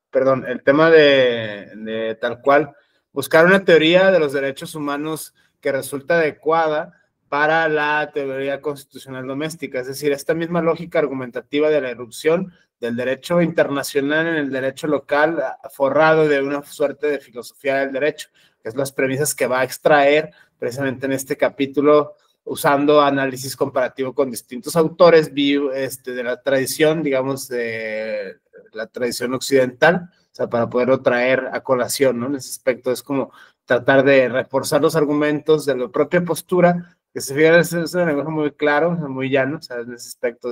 S1: Perdón, el tema de tal cual, buscar una teoría de los derechos humanos que resulta adecuada para la teoría constitucional doméstica, es decir, esta misma lógica argumentativa de la irrupción del derecho internacional en el derecho local, forrado de una suerte de filosofía del derecho, que es las premisas que va a extraer precisamente en este capítulo, usando análisis comparativo con distintos autores de la tradición, digamos, de la tradición occidental, o sea, para poderlo traer a colación, ¿no? En ese aspecto es como tratar de reforzar los argumentos de la propia postura, que se fija, es un lenguaje muy claro, muy llano, o sea, en ese aspecto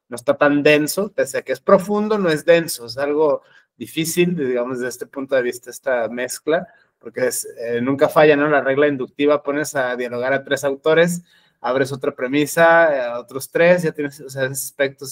S1: no está tan denso, pese a que es profundo, no es denso, es algo difícil, digamos, desde este punto de vista, esta mezcla, porque nunca falla, ¿no? La regla inductiva, pones a dialogar a 3 autores, abres otra premisa, a otros 3, ya tienes, o sea, en ese aspecto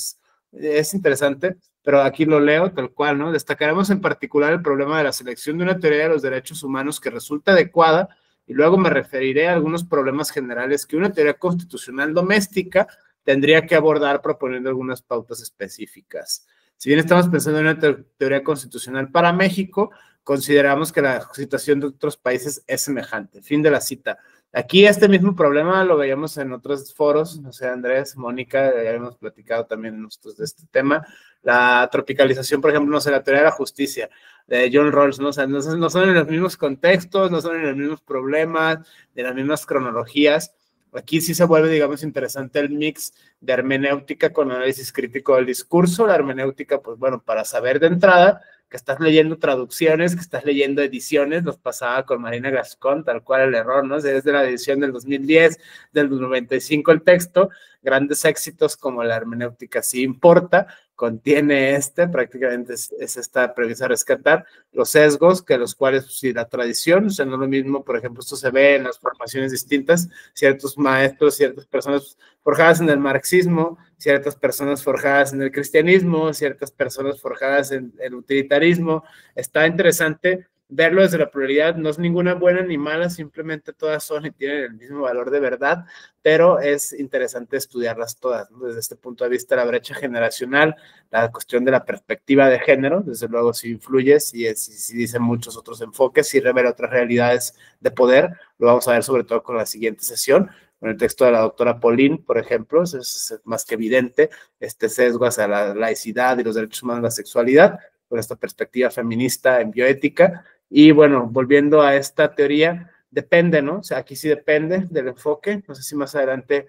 S1: es interesante, pero aquí lo leo tal cual, ¿no? Destacaremos en particular el problema de la selección de una teoría de los derechos humanos que resulta adecuada, y luego me referiré a algunos problemas generales que una teoría constitucional doméstica tendría que abordar proponiendo algunas pautas específicas. Si bien estamos pensando en una teoría constitucional para México, consideramos que la situación de otros países es semejante. Fin de la cita. Aquí este mismo problema lo veíamos en otros foros, no sé, Andrés, Mónica, ya hemos platicado también nosotros de este tema. La tropicalización, por ejemplo, no sé, la teoría de la justicia de John Rawls, ¿no? O sea, no son en los mismos contextos, no son en los mismos problemas, de las mismas cronologías. Aquí sí se vuelve, digamos, interesante el mix de hermenéutica con análisis crítico del discurso. La hermenéutica, pues bueno, para saber de entrada que estás leyendo traducciones, que estás leyendo ediciones, nos pasaba con Marina Gascón, tal cual el error, ¿no? Desde la edición del 2010, del 95 el texto, grandes éxitos como la hermenéutica sí importa, contiene prácticamente es esta premisa a rescatar, los sesgos, que los cuales, pues, si la tradición, o sea, no es lo mismo, por ejemplo, esto se ve en las formaciones distintas, ciertos maestros, ciertas personas forjadas en el marxismo, ciertas personas forjadas en el cristianismo, ciertas personas forjadas en el utilitarismo. Está interesante verlo desde la pluralidad, no es ninguna buena ni mala, simplemente todas son y tienen el mismo valor de verdad, pero es interesante estudiarlas todas, ¿no? Desde este punto de vista, la brecha generacional, la cuestión de la perspectiva de género, desde luego sí influye, sí dicen muchos otros enfoques, sí revela otras realidades de poder, lo vamos a ver sobre todo con la siguiente sesión, con el texto de la doctora Pauline, por ejemplo, es más que evidente este sesgo hacia la laicidad y los derechos humanos, la sexualidad, con esta perspectiva feminista en bioética. Y bueno, volviendo a esta teoría, depende, ¿no? O sea, aquí sí depende del enfoque. No sé si más adelante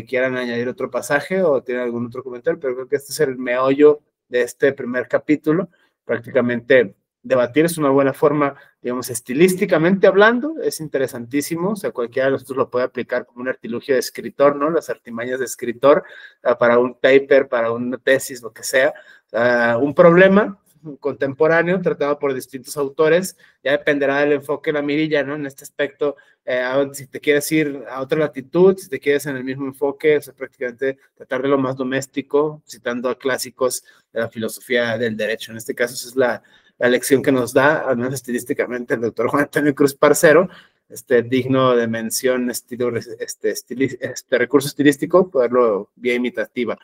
S1: quieran añadir otro pasaje o tienen algún otro comentario, pero creo que este es el meollo de este primer capítulo. Prácticamente debatir es una buena forma, digamos, estilísticamente hablando, es interesantísimo, o sea, cualquiera de nosotros lo puede aplicar como un artilugio de escritor, ¿no? Las artimañas de escritor, para un paper, para una tesis, lo que sea. Un problema contemporáneo tratado por distintos autores, ya dependerá del enfoque de la mirilla, ¿no? En este aspecto, si te quieres ir a otra latitud, si te quieres en el mismo enfoque, o sea, prácticamente tratar de lo más doméstico, citando a clásicos de la filosofía del derecho. En este caso, esa es la lección que nos da, al menos estilísticamente, el doctor Juan Antonio Cruz Parcero, digno de mención, recurso estilístico, poderlo vía imitativa.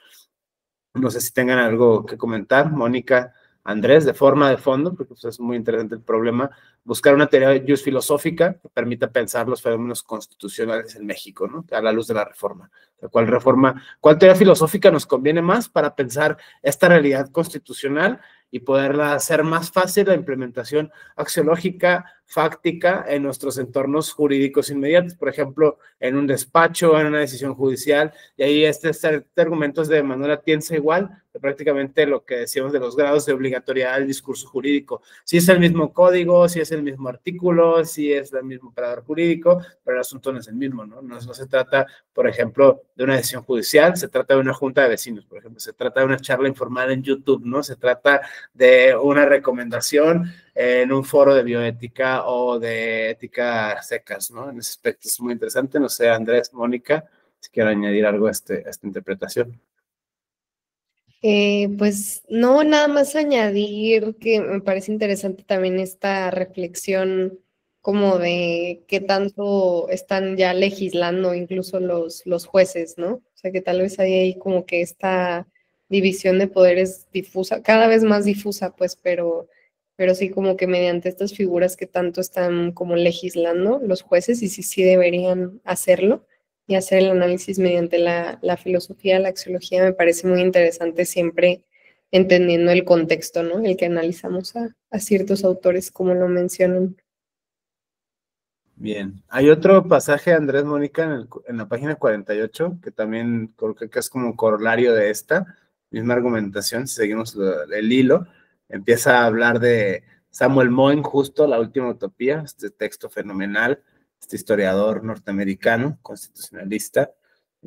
S1: No sé si tengan algo que comentar, Mónica, Andrés, de forma, de fondo, porque pues, es muy interesante el problema, buscar una teoría de jus filosófica que permita pensar los fenómenos constitucionales en México, ¿no? A la luz de la reforma. ¿Cuál teoría filosófica nos conviene más para pensar esta realidad constitucional y poderla hacer más fácil la implementación axiológica, fáctica en nuestros entornos jurídicos inmediatos, por ejemplo, en un despacho, en una decisión judicial, y ahí este argumento es de Manuel Atienza igual, que prácticamente lo que decíamos de los grados de obligatoriedad del discurso jurídico. Si es el mismo código, si es el mismo artículo, si es el mismo operador jurídico, pero el asunto no es el mismo, ¿no? No se trata, por ejemplo, de una decisión judicial, se trata de una junta de vecinos, por ejemplo, se trata de una charla informal en YouTube, ¿no? Se trata de una recomendación en un foro de bioética o de ética secas, ¿no? En ese aspecto es muy interesante. No sé, Andrés, Mónica, si quieren añadir algo a esta interpretación.
S3: Pues no, nada más añadir que me parece interesante también esta reflexión como de qué tanto están ya legislando incluso los jueces, ¿no? O sea, que tal vez hay ahí como que esta división de poderes difusa, cada vez más difusa, pues, pero sí como que mediante estas figuras que tanto están como legislando los jueces y sí deberían hacerlo y hacer el análisis mediante la filosofía, la axiología, me parece muy interesante siempre entendiendo el contexto, ¿no? El que analizamos a ciertos autores, como lo mencionan.
S1: Bien, hay otro pasaje, Andrés, Mónica, en la página 48, que también creo que es como un corolario de esta misma argumentación, si seguimos el hilo, empieza a hablar de Samuel Moyn, justo La Última Utopía, este texto fenomenal, este historiador norteamericano, constitucionalista,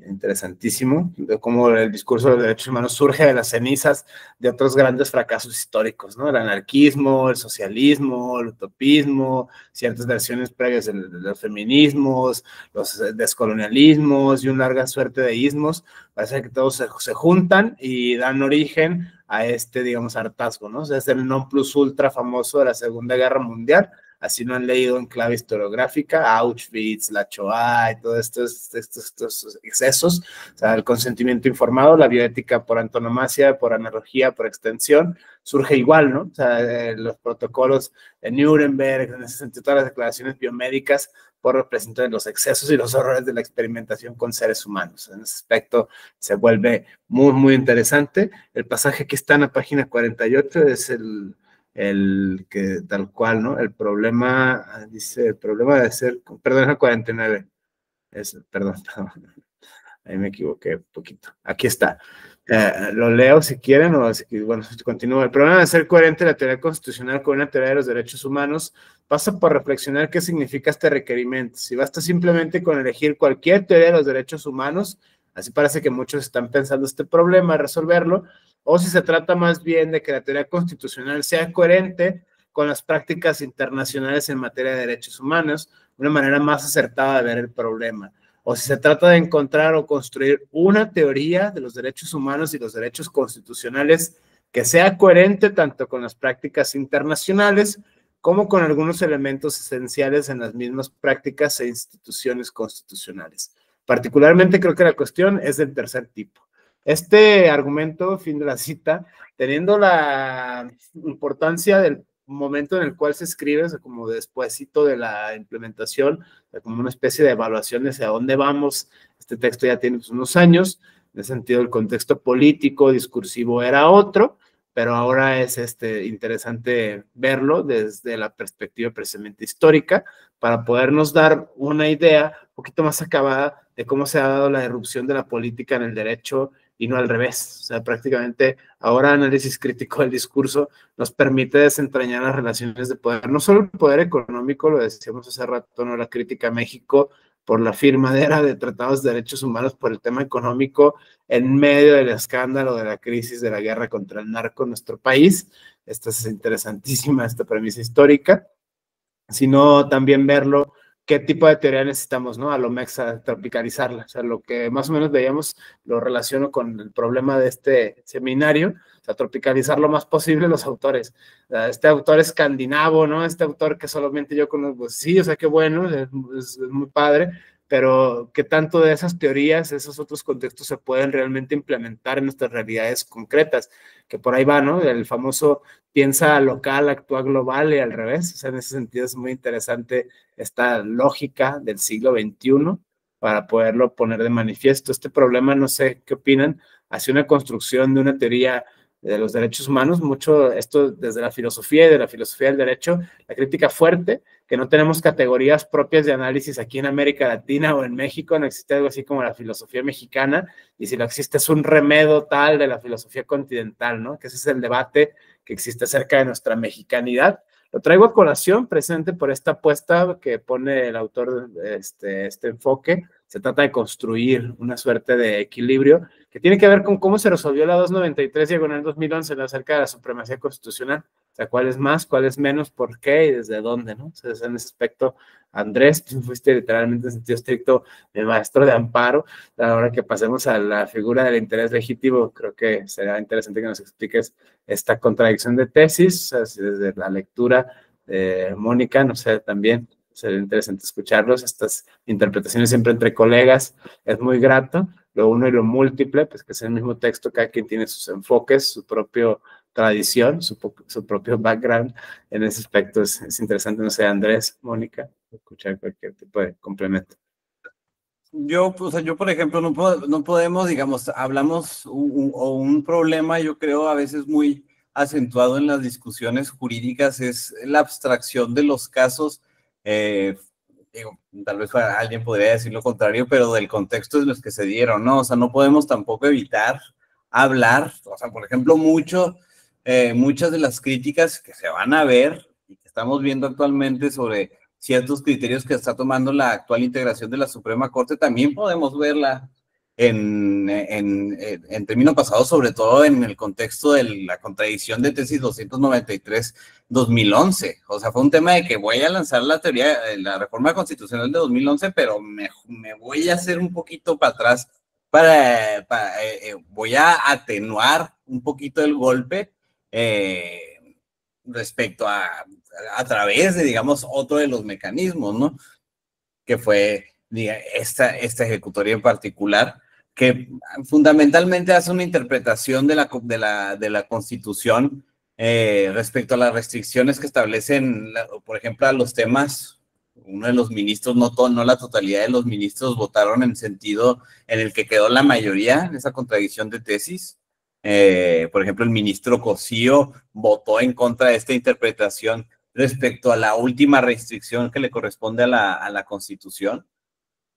S1: interesantísimo, de cómo el discurso de los derechos humanos surge de las cenizas de otros grandes fracasos históricos, ¿no? El anarquismo, el socialismo, el utopismo, ciertas versiones previas de los feminismos, los descolonialismos y una larga suerte de ismos. Parece que todos se juntan y dan origen a digamos, hartazgo, ¿no? O sea, es el non plus ultra famoso de la Segunda Guerra Mundial. Así no han leído en clave historiográfica, Auschwitz, la Shoah y todos estos excesos, o sea, el consentimiento informado, la bioética por antonomasia, por analogía, por extensión, surge igual, ¿no? O sea, los protocolos de Nuremberg, en ese sentido, todas las declaraciones biomédicas por representar los excesos y los horrores de la experimentación con seres humanos. En ese aspecto se vuelve muy, muy interesante. El pasaje que está en la página 48 es el que tal cual, ¿no? El problema, dice, el problema de ser, perdón, es el 49, perdón, ahí me equivoqué un poquito, aquí está, lo leo si quieren, o si, bueno, continúo. El problema de ser coherente la teoría constitucional con una teoría de los derechos humanos pasa por reflexionar qué significa este requerimiento. Si basta simplemente con elegir cualquier teoría de los derechos humanos, así parece que muchos están pensando este problema, resolverlo, o si se trata más bien de que la teoría constitucional sea coherente con las prácticas internacionales en materia de derechos humanos, una manera más acertada de ver el problema. O si se trata de encontrar o construir una teoría de los derechos humanos y los derechos constitucionales que sea coherente tanto con las prácticas internacionales como con algunos elementos esenciales en las mismas prácticas e instituciones constitucionales. Particularmente creo que la cuestión es del tercer tipo. Este argumento, fin de la cita, teniendo la importancia del momento en el cual se escribe, o sea, como despuésito de la implementación, o sea, como una especie de evaluación de hacia dónde vamos. Este texto ya tiene unos años, en ese sentido el contexto político, discursivo era otro, pero ahora es interesante verlo desde la perspectiva precisamente histórica para podernos dar una idea un poquito más acabada de cómo se ha dado la irrupción de la política en el derecho y no al revés. O sea, prácticamente ahora análisis crítico del discurso nos permite desentrañar las relaciones de poder, no solo el poder económico, lo decíamos hace rato, ¿no? La crítica a México por la firmadera de tratados de derechos humanos por el tema económico en medio del escándalo de la crisis de la guerra contra el narco en nuestro país. Esta es interesantísima, esta premisa histórica, sino también verlo qué tipo de teoría necesitamos, ¿no? A lo mexa, tropicalizarla. O sea, lo que más o menos veíamos lo relaciono con el problema de este seminario, o sea, tropicalizar lo más posible los autores. O sea, este autor escandinavo, ¿no? Este autor que solamente yo conozco, pues sí, o sea, qué bueno, es muy padre, pero qué tanto de esas teorías, esos otros contextos se pueden realmente implementar en nuestras realidades concretas, que por ahí va, ¿no? El famoso piensa local, actúa global y al revés. O sea, en ese sentido es muy interesante esta lógica del siglo XXI para poderlo poner de manifiesto. Este problema, no sé qué opinan, hacia una construcción de una teoría de los derechos humanos, mucho esto desde la filosofía y de la filosofía del derecho, la crítica fuerte, que no tenemos categorías propias de análisis aquí en América Latina o en México, no existe algo así como la filosofía mexicana, y si lo existe es un remedo tal de la filosofía continental, ¿no? Que ese es el debate que existe acerca de nuestra mexicanidad. Lo traigo a colación precisamente por esta apuesta que pone el autor de este enfoque. Se trata de construir una suerte de equilibrio que tiene que ver con cómo se resolvió la 293 diagonal 2011 acerca de la supremacía constitucional. O sea, cuál es más, cuál es menos, por qué y desde dónde, ¿no? O sea, en ese aspecto, Andrés, tú fuiste literalmente en sentido estricto el maestro de amparo. Ahora que pasemos a la figura del interés legítimo, creo que será interesante que nos expliques esta contradicción de tesis, o sea, desde la lectura de Mónica, no sé, también sería interesante escucharlos, estas interpretaciones siempre entre colegas, es muy grato, lo uno y lo múltiple, pues que es el mismo texto, cada quien tiene sus enfoques, su propia tradición, su propio background, en ese aspecto es interesante, no sé, Andrés, Mónica, escuchar cualquier tipo de complemento.
S2: Yo, o sea, yo, por ejemplo, no podemos, digamos, hablamos un problema, yo creo, a veces muy acentuado en las discusiones jurídicas, es la abstracción de los casos, digo, tal vez alguien podría decir lo contrario, pero del contexto en los que se dieron, ¿no? O sea, no podemos tampoco evitar hablar, o sea, por ejemplo, muchas de las críticas que se van a ver y que estamos viendo actualmente sobre ciertos criterios que está tomando la actual integración de la Suprema Corte, también podemos verla en término pasado, sobre todo en el contexto de la contradicción de tesis 293-2011. O sea, fue un tema de que voy a lanzar la teoría, la reforma constitucional de 2011, pero me voy a hacer un poquito para atrás, voy a atenuar un poquito el golpe respecto a través de, digamos, otro de los mecanismos, ¿no? Que fue esta ejecutoria en particular, que fundamentalmente hace una interpretación de la Constitución respecto a las restricciones que establecen, por ejemplo, a los temas. Uno de los ministros, no la totalidad de los ministros votaron en sentido en el que quedó la mayoría en esa contradicción de tesis. Por ejemplo, el ministro Cosío votó en contra de esta interpretación respecto a la última restricción que le corresponde a la Constitución.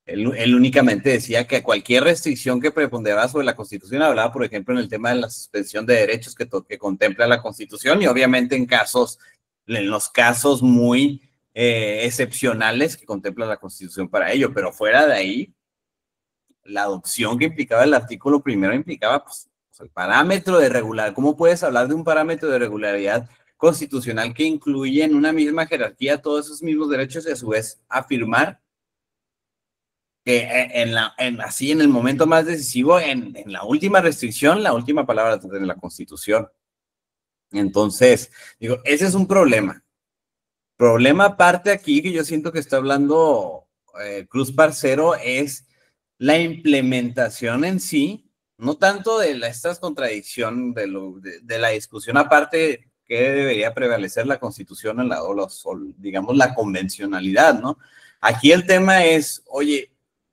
S2: Él únicamente decía que cualquier restricción que preponderaba sobre la Constitución, hablaba, por ejemplo, en el tema de la suspensión de derechos que contempla la Constitución, y obviamente en los casos muy excepcionales que contempla la Constitución para ello, pero fuera de ahí, la adopción que implicaba el artículo primero implicaba, pues, el parámetro de regularidad. ¿Cómo puedes hablar de un parámetro de regularidad constitucional que incluye en una misma jerarquía todos esos mismos derechos y a su vez afirmar que así en el momento más decisivo, en la última restricción, la última palabra de la Constitución? Entonces, digo, ese es un problema. Problema aparte aquí que yo siento que está hablando Cruz Parcero es la implementación en sí, no tanto de esta contradicción de la discusión aparte que debería prevalecer la Constitución digamos la convencionalidad, ¿no? Aquí el tema es, oye,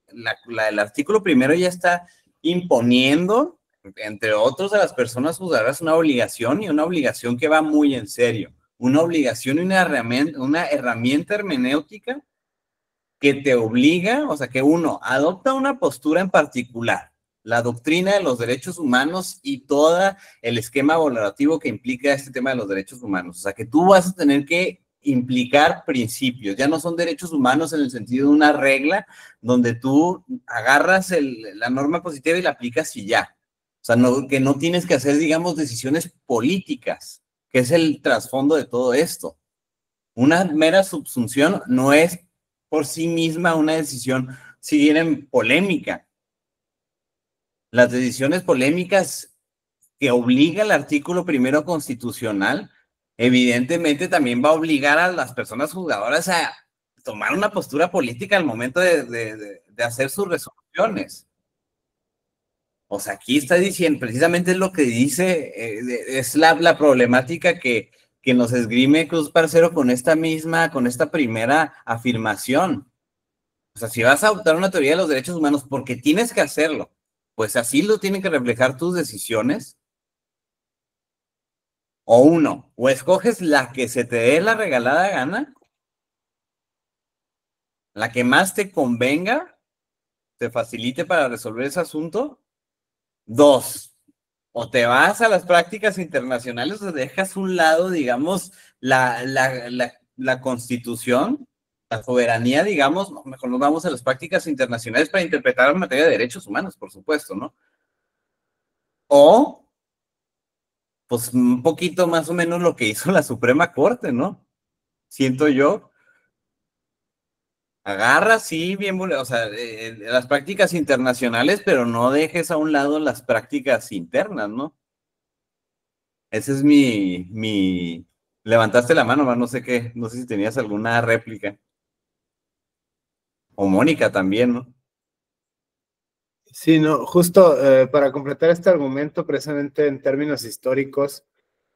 S2: el artículo primero ya está imponiendo entre otros, a las personas juzgadoras una obligación, y una obligación que va muy en serio. Una obligación y una herramienta hermenéutica que te obliga, o sea, que uno adopta una postura en particular, la doctrina de los derechos humanos y todo el esquema valorativo que implica este tema de los derechos humanos. O sea, que tú vas a tener que implicar principios. Ya no son derechos humanos en el sentido de una regla donde tú agarras la norma positiva y la aplicas y ya. O sea, que no tienes que hacer, digamos, decisiones políticas, que es el trasfondo de todo esto. Una mera subsunción no es por sí misma una decisión, si bien en polémica. Las decisiones polémicas que obliga el artículo primero constitucional, evidentemente también va a obligar a las personas juzgadoras a tomar una postura política al momento de hacer sus resoluciones. O sea, aquí está diciendo, precisamente es lo que dice, es la problemática que nos esgrime Cruz Parcero con esta primera afirmación. O sea, si vas a adoptar una teoría de los derechos humanos porque tienes que hacerlo, pues así lo tienen que reflejar tus decisiones. O escoges la que se te dé la regalada gana, la que más te convenga, te facilite para resolver ese asunto. 2, o te vas a las prácticas internacionales o dejas un lado, digamos, la Constitución, la soberanía, digamos, no, mejor nos vamos a las prácticas internacionales para interpretar en materia de derechos humanos, por supuesto, ¿no? O, pues, un poquito más o menos lo que hizo la Suprema Corte, ¿no? Siento yo. Agarra, sí, bien, o sea, las prácticas internacionales, pero no dejes a un lado las prácticas internas, ¿no? Ese es levantaste la mano, no sé qué, no sé si tenías alguna réplica. O Mónica también, ¿no?
S1: Sí, no, justo para completar este argumento, precisamente en términos históricos,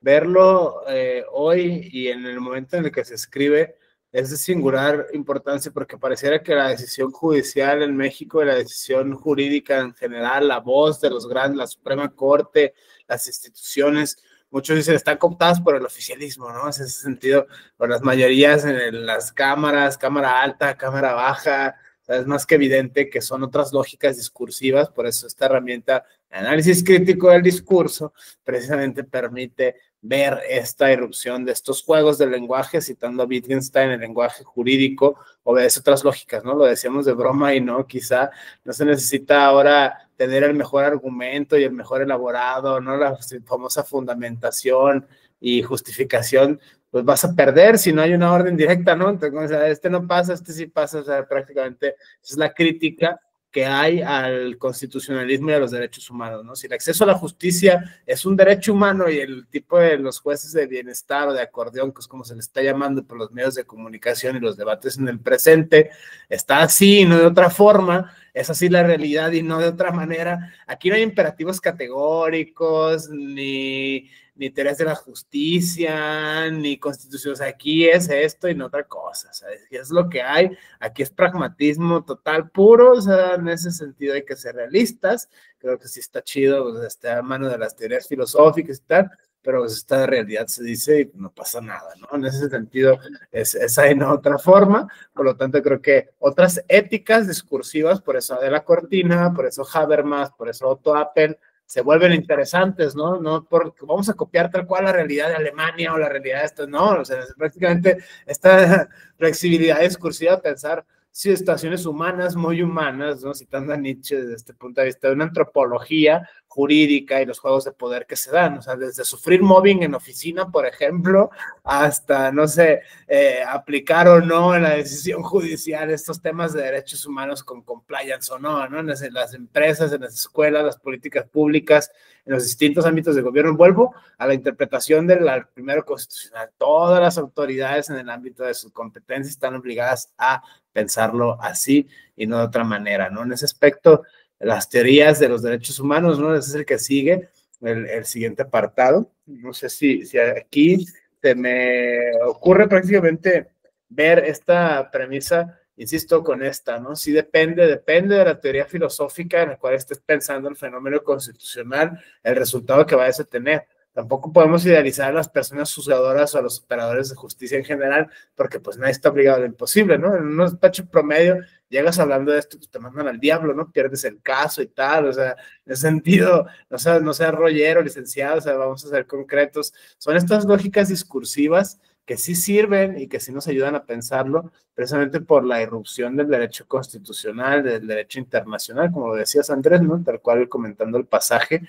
S1: verlo hoy y en el momento en el que se escribe es de singular importancia, porque pareciera que la decisión judicial en México y la decisión jurídica en general, la voz de los grandes, la Suprema Corte, las instituciones, muchos dicen están cooptadas por el oficialismo, ¿no? En ese sentido, por las mayorías en las cámaras, cámara alta, cámara baja. O sea, es más que evidente que son otras lógicas discursivas, por eso esta herramienta de análisis crítico del discurso precisamente permite ver esta irrupción de estos juegos del lenguaje, citando a Wittgenstein, el lenguaje jurídico obedece otras lógicas, ¿no? Lo decíamos de broma y no, quizá no se necesita ahora tener el mejor argumento y el mejor elaborado, ¿no? La famosa fundamentación y justificación, pues vas a perder si no hay una orden directa, ¿no? Entonces, o sea, este no pasa, este sí pasa, o sea, prácticamente es la crítica que hay al constitucionalismo y a los derechos humanos, ¿no? Si el acceso a la justicia es un derecho humano y el tipo de los jueces de bienestar o de acordeón, que es como se le está llamando por los medios de comunicación y los debates en el presente, está así y no de otra forma, es así la realidad y no de otra manera. Aquí no hay imperativos categóricos, ni teorías de la justicia, ni constitución, o sea, aquí es esto y no otra cosa, ¿sabes? Y es lo que hay, aquí es pragmatismo total puro, o sea, en ese sentido hay que ser realistas, creo que sí está chido, pues, está a mano de las teorías filosóficas y tal, pero pues esta realidad se dice y no pasa nada, ¿no? En ese sentido es hay no otra forma, por lo tanto creo que otras éticas discursivas, por eso Adela Cortina, por eso Habermas, por eso Otto Appel, se vuelven interesantes, ¿no? No porque vamos a copiar tal cual la realidad de Alemania o la realidad de esto, no, o sea, prácticamente esta flexibilidad discursiva, pensar situaciones humanas, muy humanas, ¿no? Citando a Nietzsche desde este punto de vista de una antropología jurídica y los juegos de poder que se dan, o sea, desde sufrir mobbing en oficina, por ejemplo, hasta, no sé, aplicar o no en la decisión judicial estos temas de derechos humanos con compliance o no, ¿no? En las empresas, en las escuelas, las políticas públicas, en los distintos ámbitos de gobierno. Vuelvo a la interpretación del primero constitucional. Todas las autoridades en el ámbito de sus competencias están obligadas a pensarlo así y no de otra manera, ¿no? En ese aspecto, las teorías de los derechos humanos, ¿no? Ese es el que sigue, el siguiente apartado. No sé si aquí se me ocurre prácticamente ver esta premisa insisto con esta, ¿no? Sí depende de la teoría filosófica en la cual estés pensando el fenómeno constitucional, el resultado que vayas a tener. Tampoco podemos idealizar a las personas juzgadoras o a los operadores de justicia en general, porque pues nadie está obligado a lo imposible, ¿no? En un despacho promedio llegas hablando de esto, pues te mandan al diablo, ¿no? Pierdes el caso y tal, o sea, en ese sentido, no seas rollero, licenciado, o sea, vamos a ser concretos. Son estas lógicas discursivas que sí sirven y que sí nos ayudan a pensarlo, precisamente por la irrupción del derecho constitucional, del derecho internacional, como lo decías Andrés, ¿no? Tal cual comentando el pasaje,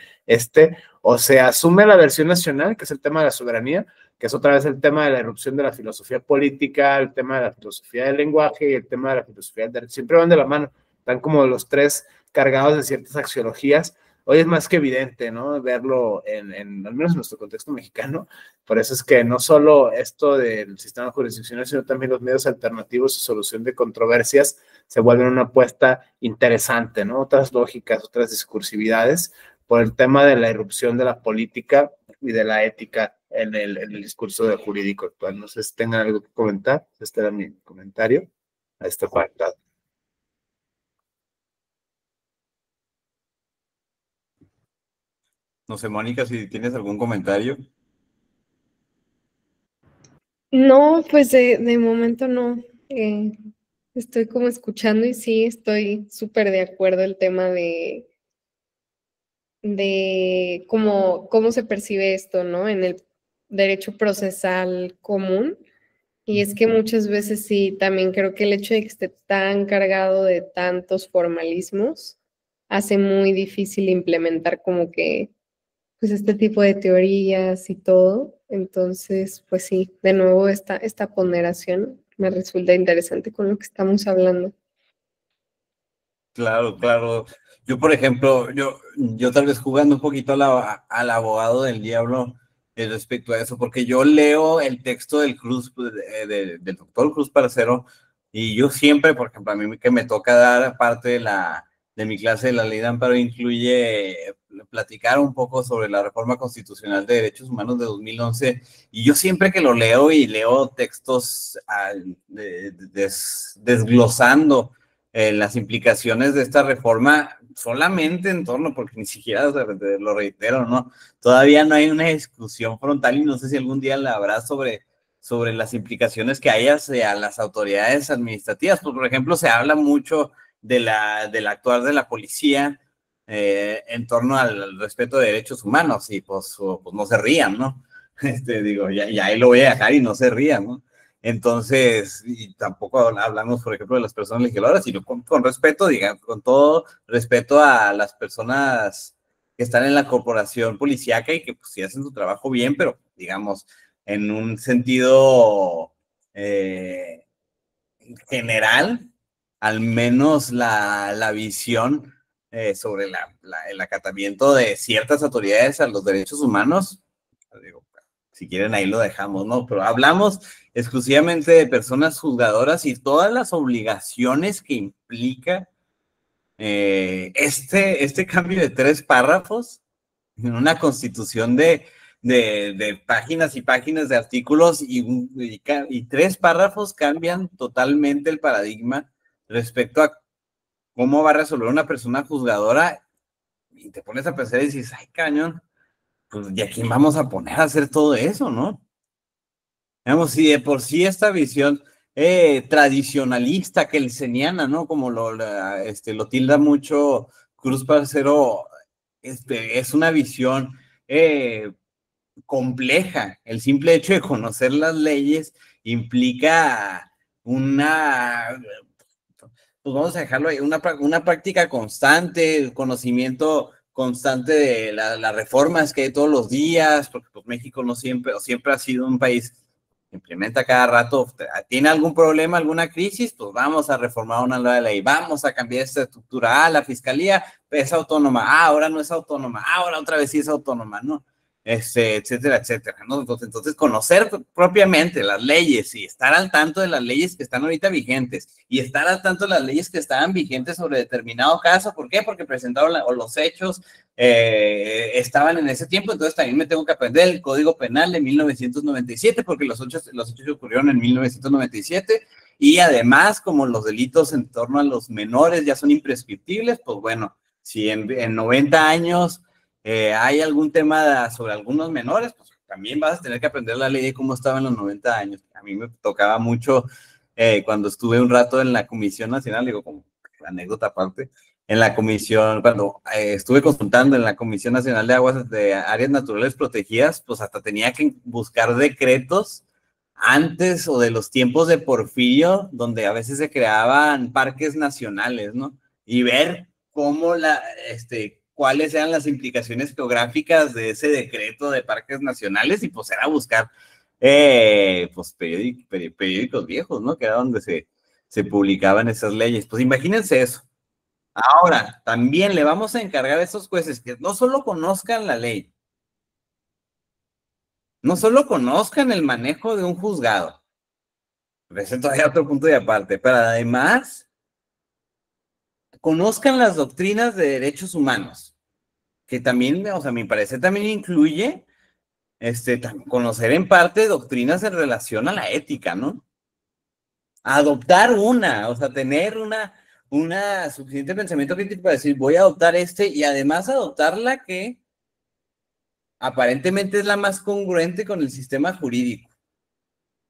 S1: o se asume la versión nacional, que es el tema de la soberanía, que es otra vez el tema de la irrupción de la filosofía política, el tema de la filosofía del lenguaje y el tema de la filosofía del derecho. Siempre van de la mano, están como los tres cargados de ciertas axiologías. Hoy es más que evidente, ¿no? Verlo al menos en nuestro contexto mexicano. Por eso es que no solo esto del sistema jurisdiccional, sino también los medios alternativos de solución de controversias se vuelven una apuesta interesante, ¿no? Otras lógicas, otras discursividades, por el tema de la irrupción de la política y de la ética en el discurso jurídico actual. No sé si tengan algo que comentar. Este era mi comentario a este apartado.
S2: No sé, Mónica, si tienes algún comentario.
S3: No, pues de momento no. Estoy como escuchando y sí, estoy súper de acuerdo el tema de cómo se percibe esto, ¿no? En el derecho procesal común. Y es que muchas veces sí, también creo que el hecho de que esté tan cargado de tantos formalismos hace muy difícil implementar como que pues este tipo de teorías y todo. Entonces, pues sí, de nuevo esta ponderación me resulta interesante con lo que estamos hablando.
S2: Claro, claro. Yo, por ejemplo, yo tal vez jugando un poquito al abogado del diablo respecto a eso, porque yo leo el texto del Cruz, del doctor Cruz Parcero, y yo siempre, por ejemplo, a mí que me toca dar parte de mi clase de la ley de amparo, incluye platicar un poco sobre la reforma constitucional de derechos humanos de 2011, y yo siempre que lo leo y leo textos desglosando las implicaciones de esta reforma solamente en torno, porque ni siquiera lo reitero, ¿no? Todavía no hay una discusión frontal y no sé si algún día la habrá sobre las implicaciones que hay hacia las autoridades administrativas. Pues, por ejemplo, se habla mucho del actuar de la policía en torno al respeto de derechos humanos y pues no se rían, ¿no? Digo, ya ahí lo voy a dejar y no se rían, ¿no? Entonces, y tampoco hablamos, por ejemplo, de las personas legisladoras, sino con respeto, digamos, con todo respeto a las personas que están en la corporación policíaca y que pues sí hacen su trabajo bien, pero digamos, en un sentido general, al menos la visión sobre el acatamiento de ciertas autoridades a los derechos humanos, digo, si quieren ahí lo dejamos, ¿no? Pero hablamos exclusivamente de personas juzgadoras y todas las obligaciones que implica este cambio de 3 párrafos en una constitución de páginas y páginas de artículos y 3 párrafos cambian totalmente el paradigma respecto a cómo va a resolver una persona juzgadora y te pones a pensar y dices, ay, cañón, pues ¿y a quién vamos a poner a hacer todo eso, no? Digamos, si de por sí esta visión tradicionalista kelseniana, ¿no? Como lo tilda mucho Cruz Parcero, es una visión compleja. El simple hecho de conocer las leyes implica pues vamos a dejarlo ahí, una práctica constante, conocimiento constante de las reformas que hay todos los días, porque pues México no siempre, o siempre ha sido un país que implementa cada rato, tiene algún problema, alguna crisis, pues vamos a reformar una nueva ley, vamos a cambiar esta estructura, la fiscalía es autónoma, ahora no es autónoma, ahora otra vez sí es autónoma, ¿no? Etcétera, etcétera, ¿no? Entonces, conocer propiamente las leyes y estar al tanto de las leyes que están ahorita vigentes y estar al tanto de las leyes que estaban vigentes sobre determinado caso. ¿Por qué? Porque presentaron los hechos estaban en ese tiempo, entonces también me tengo que aprender el Código Penal de 1997 porque los hechos ocurrieron en 1997 Y además, como los delitos en torno a los menores ya son imprescriptibles, pues bueno, si en 90 años hay algún tema sobre algunos menores, pues también vas a tener que aprender la ley de cómo estaba en los 90 años. A mí me tocaba mucho cuando estuve un rato en la Comisión Nacional, digo, como anécdota aparte, en la comisión, cuando estuve consultando en la Comisión Nacional de Aguas de Áreas Naturales Protegidas, pues hasta tenía que buscar decretos antes o de los tiempos de Porfirio, donde a veces se creaban parques nacionales, ¿no? Y ver cómo cuáles eran las implicaciones geográficas de ese decreto de parques nacionales, y pues era buscar pues periódicos viejos, ¿no? Que era donde se publicaban esas leyes. Pues imagínense eso. Ahora, también le vamos a encargar a esos jueces que no solo conozcan la ley, no solo conozcan el manejo de un juzgado, ese todavía otro punto de aparte, pero además conozcan las doctrinas de derechos humanos, que también, o sea, a mi parecer también incluye conocer en parte doctrinas en relación a la ética, ¿no? Adoptar o sea, tener una suficiente pensamiento crítico para decir, voy a adoptar y además adoptar la que aparentemente es la más congruente con el sistema jurídico.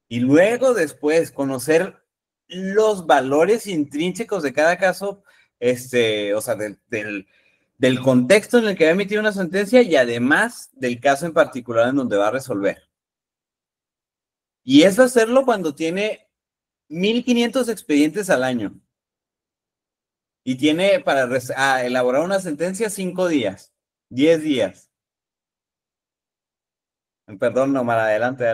S2: Y luego después conocer los valores intrínsecos de cada caso, o sea, del contexto en el que va a emitir una sentencia y además del caso en particular en donde va a resolver. Y eso hacerlo cuando tiene 1,500 expedientes al año. Y tiene para elaborar una sentencia 5 días, 10 días. Perdón, Omar, adelante.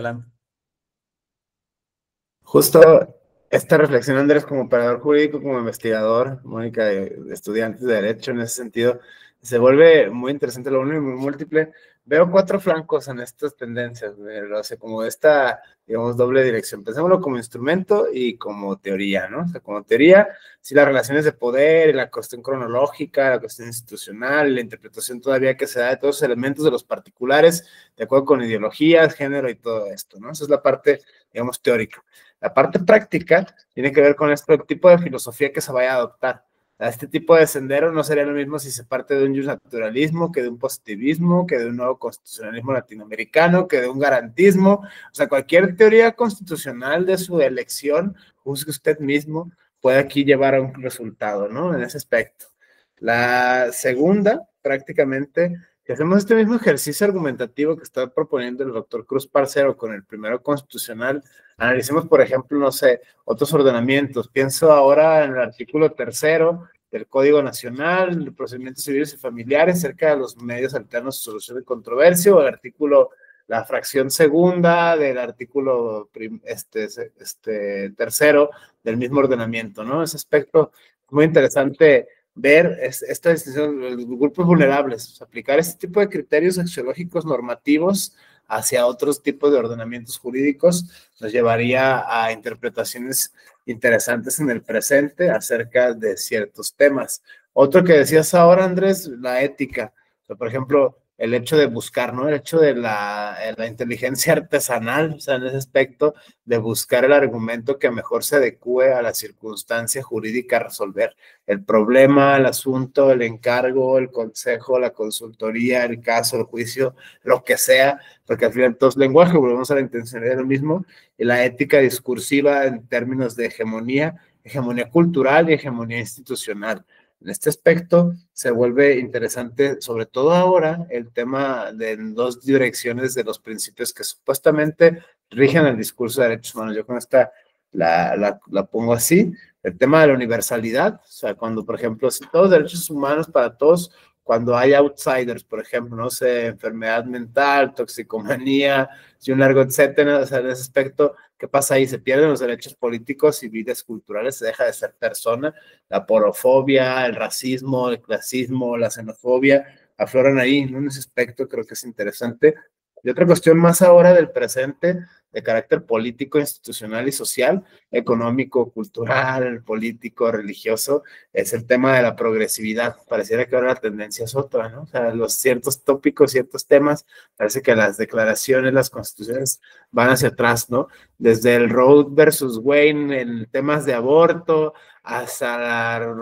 S1: Justo esta reflexión, Andrés, como operador jurídico, como investigador, Mónica, de estudiantes de Derecho, en ese sentido, se vuelve muy interesante, lo uno y muy múltiple. Veo 4 flancos en estas tendencias, o sea, como esta, digamos, doble dirección. Pensémoslo como instrumento y como teoría, ¿no? O sea, como teoría, sí, las relaciones de poder, la cuestión cronológica, la cuestión institucional, la interpretación todavía que se da de todos los elementos de los particulares, de acuerdo con ideologías, género y todo esto, ¿no? Esa es la parte, digamos, teórica. La parte práctica tiene que ver con este tipo de filosofía que se vaya a adoptar. Este tipo de sendero no sería lo mismo si se parte de un justnaturalismo, que de un positivismo, que de un nuevo constitucionalismo latinoamericano, que de un garantismo. O sea, cualquier teoría constitucional de su elección, juzgue usted mismo, puede aquí llevar a un resultado, ¿no? En ese aspecto. La segunda, prácticamente, si hacemos este mismo ejercicio argumentativo que está proponiendo el doctor Cruz Parcero con el primero constitucional, analicemos, por ejemplo, no sé, otros ordenamientos. Pienso ahora en el artículo 3º del Código Nacional de Procedimientos Civiles y Familiares cerca de los medios alternos de solución de controversia, o el artículo, la fracción segunda del artículo 3º del mismo ordenamiento, ¿no? Ese aspecto es muy interesante ver esta distinción de los grupos vulnerables, o sea, aplicar este tipo de criterios axiológicos normativos hacia otros tipos de ordenamientos jurídicos nos llevaría a interpretaciones interesantes en el presente acerca de ciertos temas. Otro que decías ahora, Andrés, la ética. O sea, por ejemplo, el hecho de buscar, ¿no? El hecho de la inteligencia artesanal, o sea, en ese aspecto, de buscar el argumento que mejor se adecue a la circunstancia jurídica a resolver. El problema, el asunto, el encargo, el consejo, la consultoría, el caso, el juicio, lo que sea, porque al final todos lenguaje, volvemos a la intencionalidad de lo mismo, y la ética discursiva en términos de hegemonía cultural y hegemonía institucional. En este aspecto se vuelve interesante, sobre todo ahora, el tema de 2 direcciones de los principios que supuestamente rigen el discurso de derechos humanos. Yo con esta la pongo así. El tema de la universalidad, o sea, cuando, por ejemplo, si todos derechos humanos para todos, cuando hay outsiders, por ejemplo, no sé, enfermedad mental, toxicomanía, y un largo etcétera, o sea, en ese aspecto, ¿qué pasa ahí? Se pierden los derechos políticos, civiles, culturales, se deja de ser persona, la porofobia, el racismo, el clasismo, la xenofobia, afloran ahí, ¿no? En ese aspecto creo que es interesante. Y otra cuestión más ahora del presente, de carácter político, institucional y social, económico, cultural, político, religioso, es el tema de la progresividad. Pareciera que ahora la tendencia es otra, ¿no? O sea, los ciertos tópicos, ciertos temas, parece que las declaraciones, las constituciones van hacia atrás, ¿no? Desde el Roe versus Wade en temas de aborto, hasta la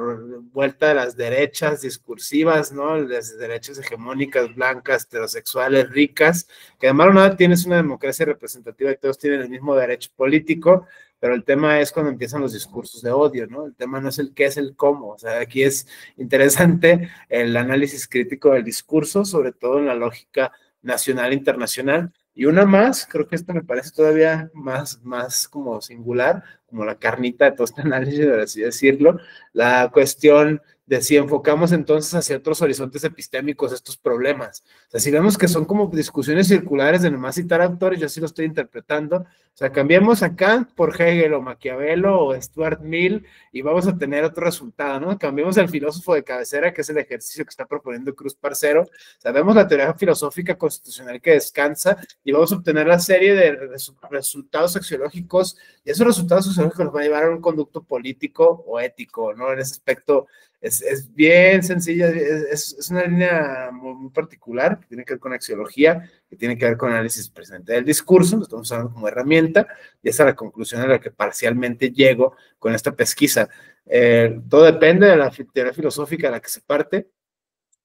S1: vuelta de las derechas discursivas, ¿no? Las derechas hegemónicas, blancas, heterosexuales, ricas, que además nada tienes una democracia representativa y todos tienen el mismo derecho político, pero el tema es cuando empiezan los discursos de odio, ¿no? El tema no es el qué, es el cómo. O sea, aquí es interesante el análisis crítico del discurso, sobre todo en la lógica nacional e internacional. Y una más, creo que esto me parece todavía más como singular, como la carnita de todo este análisis, por así decirlo, la cuestión de si enfocamos entonces hacia otros horizontes epistémicos estos problemas. O sea, si vemos que son como discusiones circulares de nomás citar autores, yo así lo estoy interpretando. O sea, cambiemos a Kant por Hegel o Maquiavelo o Stuart Mill y vamos a tener otro resultado, ¿no? Cambiemos al filósofo de cabecera, que es el ejercicio que está proponiendo Cruz Parcero. Sabemos la teoría filosófica constitucional que descansa y vamos a obtener la serie de resultados axiológicos, y esos resultados sociológicos nos van a llevar a un conducto político o ético, ¿no? En ese aspecto es bien sencilla, es una línea muy particular que tiene que ver con axiología, que tiene que ver con análisis presente del discurso, lo estamos usando como herramienta, y esa es la conclusión a la que parcialmente llego con esta pesquisa. Todo depende de la teoría filosófica a la que se parte.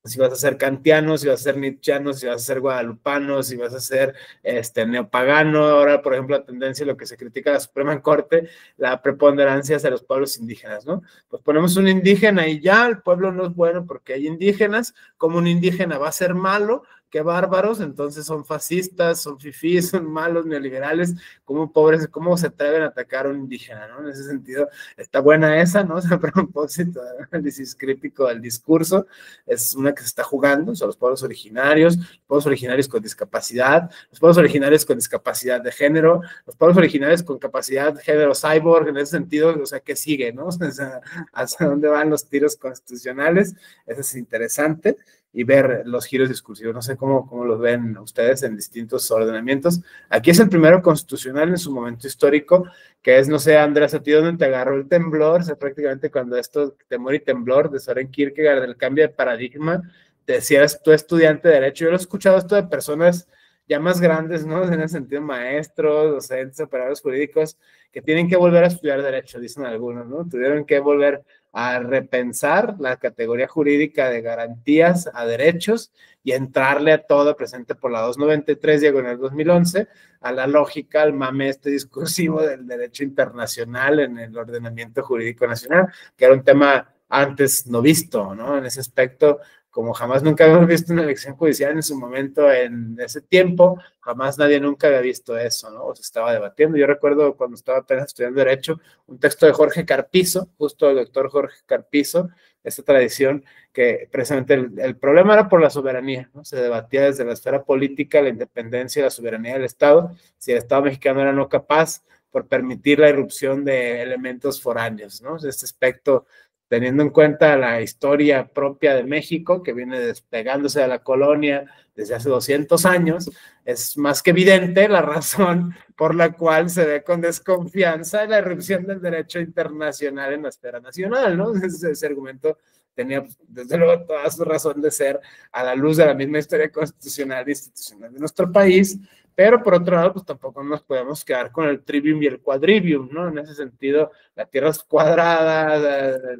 S1: Si vas a ser kantiano, si vas a ser nietzscheano, si vas a ser guadalupano, si vas a ser neopagano. Ahora, por ejemplo, la tendencia, lo que se critica a la Suprema Corte, la preponderancia hacia los pueblos indígenas, ¿no? Pues ponemos un indígena y ya, el pueblo no es bueno porque hay indígenas. Como un indígena va a ser malo, qué bárbaros, entonces son fascistas, son fifís, son malos, neoliberales, como pobres, cómo se atreven a atacar a un indígena, ¿no? En ese sentido, está buena esa, ¿no? O sea, a propósito de análisis crítico del discurso, es una que se está jugando, son los pueblos originarios con discapacidad, los pueblos originarios con discapacidad de género, los pueblos originarios con capacidad de género cyborg, en ese sentido, o sea, ¿qué sigue, no? O sea, ¿hacia dónde van los tiros constitucionales? Eso es interesante, y ver los giros discursivos. No sé cómo los ven ustedes en distintos ordenamientos. Aquí es el primero constitucional en su momento histórico, que es, no sé, Andrés, ¿a ti dónde te agarró el temblor? O sea, prácticamente cuando esto, temor y temblor, de Soren Kierkegaard, del cambio de paradigma, te decías tú estudiante de Derecho. Yo lo he escuchado esto de personas ya más grandes, ¿no? En el sentido maestros, docentes, operadores jurídicos, que tienen que volver a estudiar Derecho, dicen algunos, ¿no? Tuvieron que volver a repensar la categoría jurídica de garantías a derechos y entrarle a todo presente por la 293, diagonal 2011, a la lógica, al mame discursivo del derecho internacional en el ordenamiento jurídico nacional, que era un tema antes no visto, ¿no? En ese aspecto, como jamás nunca habíamos visto una elección judicial en su momento, en ese tiempo, jamás nadie nunca había visto eso, ¿no? O se estaba debatiendo. Yo recuerdo cuando estaba apenas estudiando Derecho, un texto de Jorge Carpizo, justo el doctor Jorge Carpizo, esta tradición que precisamente el problema era por la soberanía, ¿no? Se debatía desde la esfera política la independencia y la soberanía del Estado, si el Estado mexicano era no capaz por permitir la irrupción de elementos foráneos, ¿no? Este aspecto, teniendo en cuenta la historia propia de México, que viene despegándose de la colonia desde hace 200 años, es más que evidente la razón por la cual se ve con desconfianza la irrupción del derecho internacional en la esfera nacional, ¿no? Ese argumento tenía, desde luego, toda su razón de ser a la luz de la misma historia constitucional e institucional de nuestro país, pero por otro lado, pues tampoco nos podemos quedar con el trivium y el quadrivium, ¿no? En ese sentido, la Tierra es cuadrada,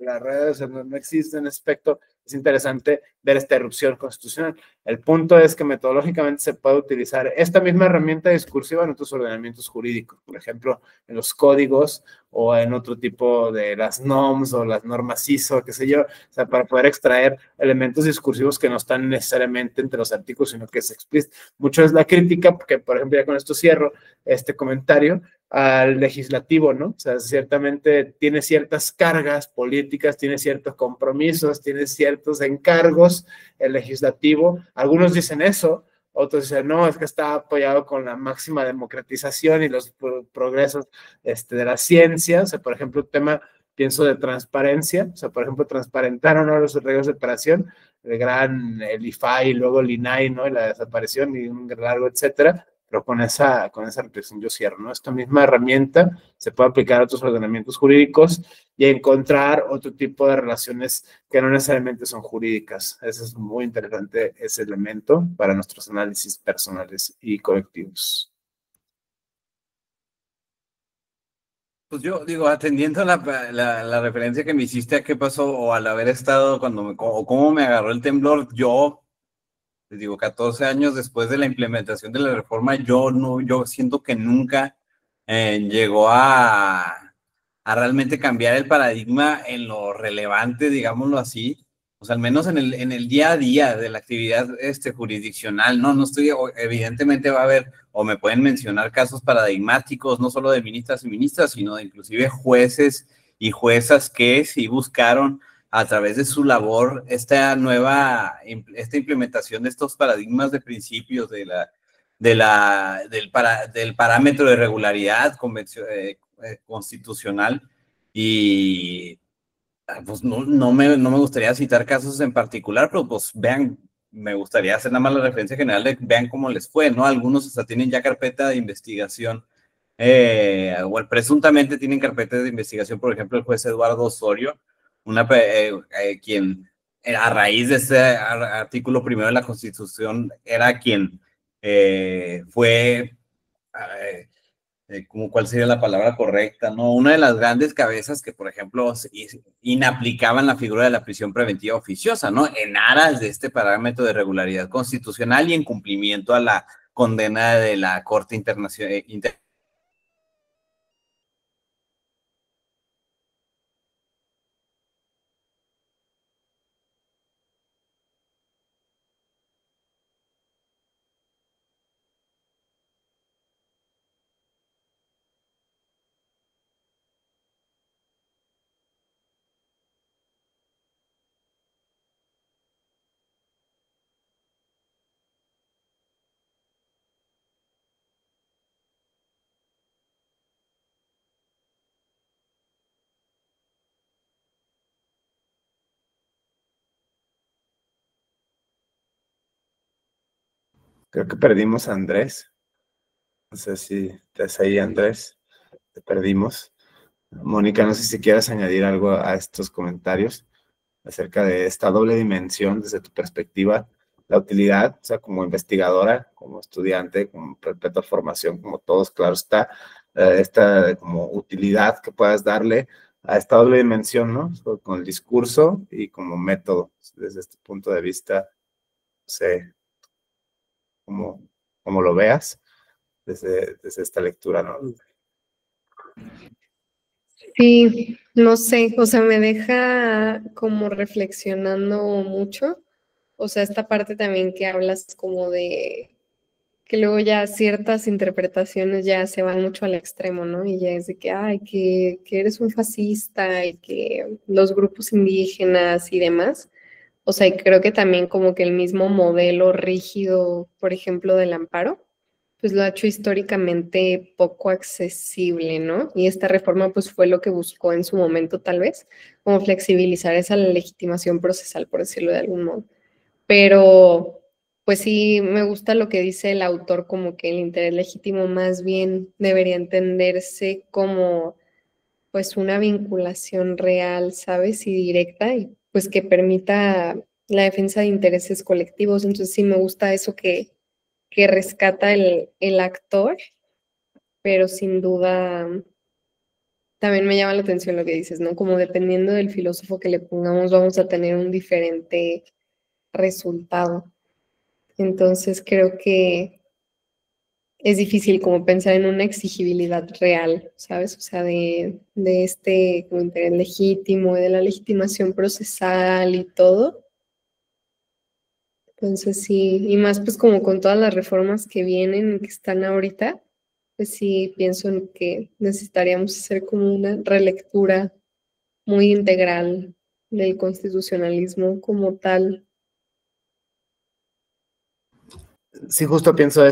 S1: las redes no existen en ese aspecto. Es interesante ver esta erupción constitucional. El punto es que metodológicamente se puede utilizar esta misma herramienta discursiva en otros ordenamientos jurídicos, por ejemplo, en los códigos o en otro tipo de las NOMs o las normas ISO, qué sé yo, o sea, para poder extraer elementos discursivos que no están necesariamente entre los artículos, sino que se explícita. Mucho es la crítica, porque, por ejemplo, ya con esto cierro este comentario, al legislativo, ¿no? O sea, ciertamente tiene ciertas cargas políticas, tiene ciertos compromisos, tiene ciertos encargos el legislativo. Algunos dicen eso, otros dicen, no, es que está apoyado con la máxima democratización y los progresos de la ciencia. O sea, por ejemplo, el tema pienso de transparencia, o sea, por ejemplo, transparentaron ahora los reglas de operación, el IFAI, luego el INAI, ¿no? Y la desaparición y un largo, etcétera, pero con esa reflexión yo cierro, ¿no? Esta misma herramienta se puede aplicar a otros ordenamientos jurídicos y encontrar otro tipo de relaciones que no necesariamente son jurídicas. Eso es muy interesante, ese elemento para nuestros análisis personales y colectivos.
S2: Pues yo digo, atendiendo a la referencia que me hiciste a qué pasó o al haber estado o cómo me agarró el temblor, yo, les digo, 14 años después de la implementación de la reforma, yo siento que nunca llegó a realmente cambiar el paradigma en lo relevante, digámoslo así. O sea, al menos en el día a día de la actividad jurisdiccional, no estoy, evidentemente va a haber, o me pueden mencionar casos paradigmáticos, no solo de ministras y ministras, sino de inclusive jueces y juezas que sí buscaron a través de su labor esta implementación de estos paradigmas de principios del parámetro de regularidad constitucional y pues no me gustaría citar casos en particular, pero pues vean, me gustaría hacer nada más la referencia general de vean cómo les fue, ¿no? Algunos hasta tienen ya carpeta de investigación, o presuntamente tienen carpeta de investigación, por ejemplo, el juez Eduardo Osorio, quien a raíz de ese artículo primero de la Constitución era quien fue... ¿cuál sería la palabra correcta? ¿No? Una de las grandes cabezas que, por ejemplo, inaplicaban la figura de la prisión preventiva oficiosa, ¿no? En aras de este parámetro de regularidad constitucional y en cumplimiento a la condena de la Corte Internacional.
S1: Creo que perdimos a Andrés. No sé si estás ahí, Andrés. Te perdimos. Mónica, no sé si quieres añadir algo a estos comentarios acerca de esta doble dimensión desde tu perspectiva, la utilidad, o sea, como investigadora, como estudiante, como perpetua formación, como todos, claro está, esta como utilidad que puedas darle a esta doble dimensión, ¿no? Con el discurso y como método, desde este punto de vista, no sé, como lo veas desde esta lectura, ¿no?
S3: Sí, no sé, o sea, me deja como reflexionando mucho. O sea, esta parte también que hablas como de que luego ya ciertas interpretaciones ya se van mucho al extremo, ¿no? Y ya es de que, ay, que eres un fascista y que los grupos indígenas y demás. O sea, y creo que también como que el mismo modelo rígido, por ejemplo, del amparo, pues lo ha hecho históricamente poco accesible, ¿no? Y esta reforma pues fue lo que buscó en su momento tal vez, como flexibilizar esa legitimación procesal, por decirlo de algún modo. Pero pues sí, me gusta lo que dice el autor, como que el interés legítimo más bien debería entenderse como pues una vinculación real, ¿sabes? Y directa y pues que permita la defensa de intereses colectivos. Entonces sí me gusta eso que rescata el actor, pero sin duda también me llama la atención lo que dices, ¿no? Como dependiendo del filósofo que le pongamos, vamos a tener un diferente resultado. Entonces creo que es difícil como pensar en una exigibilidad real, ¿sabes? O sea, de este como interés legítimo, de la legitimación procesal y todo. Entonces sí, y más pues como con todas las reformas que vienen y que están ahorita, pues sí pienso en que necesitaríamos hacer como una relectura muy integral del constitucionalismo como tal.
S1: Sí, justo pienso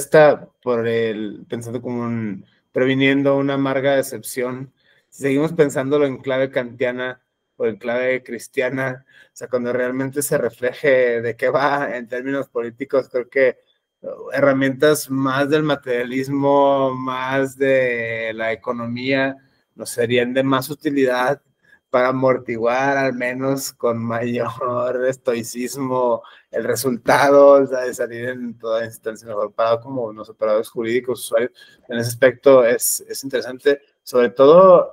S1: pensando como previniendo una amarga decepción, si seguimos pensándolo en clave kantiana o en clave cristiana, o sea, cuando realmente se refleje de qué va en términos políticos, creo que herramientas más del materialismo, más de la economía, nos serían de más utilidad para amortiguar al menos con mayor estoicismo el resultado, o sea, de salir en toda instancia mejor parado como los operadores jurídicos, usuarios. En ese aspecto es interesante, sobre todo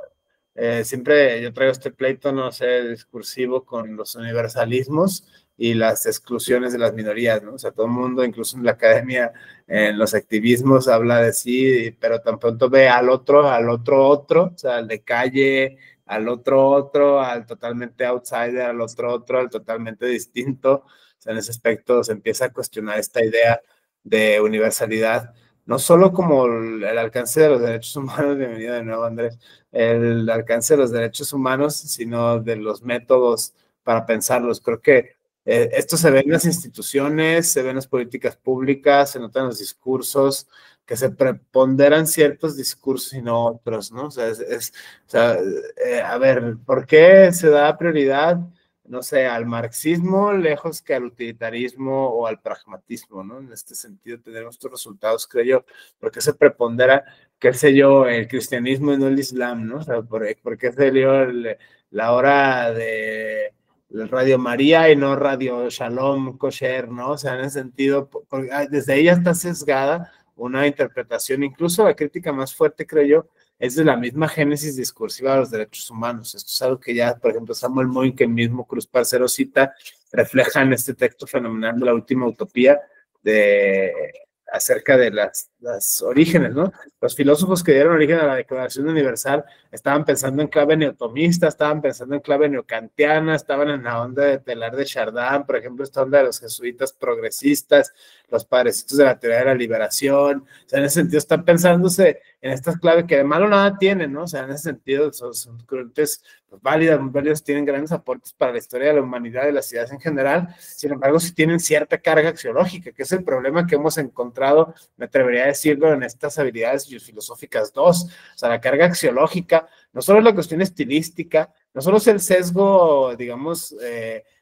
S1: siempre yo traigo este pleito, no sé, discursivo con los universalismos y las exclusiones de las minorías, ¿no? O sea, todo el mundo, incluso en la academia, en los activismos, habla de sí, pero tan pronto ve al otro, o sea, al de calle, al otro, al totalmente outsider, al otro, al totalmente distinto. O sea, en ese aspecto se empieza a cuestionar esta idea de universalidad, no solo como el alcance de los derechos humanos, bienvenido de nuevo Andrés, el alcance de los derechos humanos, sino de los métodos para pensarlos. Creo que esto se ve en las instituciones, se ve en las políticas públicas, se notan los discursos, que se preponderan ciertos discursos y no otros, ¿no? O sea, o sea a ver, ¿por qué se da prioridad, no sé, al marxismo lejos que al utilitarismo o al pragmatismo, ¿no? En este sentido tenemos estos resultados, creo yo, porque se prepondera, qué sé yo, el cristianismo y no el islam, ¿no? O sea, ¿por qué se dio la hora de Radio María y no Radio Shalom Kosher, ¿no? O sea, en ese sentido, desde ella está sesgada una interpretación, incluso la crítica más fuerte, creo yo, es de la misma génesis discursiva de los derechos humanos. Esto es algo que ya, por ejemplo, Samuel Moyn, que el mismo Cruz Parcero cita, refleja en este texto fenomenal de La Última Utopía, acerca de las orígenes, ¿no? Los filósofos que dieron origen a la Declaración Universal estaban pensando en clave neotomista, estaban pensando en clave neocantiana, estaban en la onda de Teilhard de Chardin, por ejemplo, esta onda de los jesuitas progresistas, los padrecitos de la teoría de la liberación. O sea, en ese sentido están pensándose en estas claves que de malo nada tienen, ¿no? O sea, en ese sentido son corrientes válidas, tienen grandes aportes para la historia de la humanidad y las ideas en general. Sin embargo, sí tienen cierta carga axiológica, que es el problema que hemos encontrado, me atrevería a decirlo, en estas habilidades filosóficas 2. O sea, la carga axiológica no solo es la cuestión estilística, no solo es el sesgo, digamos,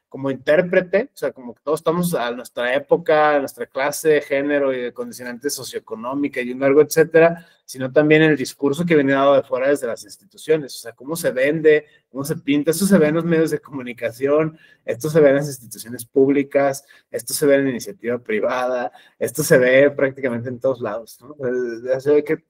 S1: como intérprete, o sea, como que todos estamos a nuestra época, a nuestra clase, género y de condicionante socioeconómica y un largo etcétera, sino también el discurso que viene dado de fuera desde las instituciones, o sea, cómo se vende, cómo se pinta, esto se ve en los medios de comunicación, esto se ve en las instituciones públicas, esto se ve en la iniciativa privada, esto se ve prácticamente en todos lados, ¿no? Así que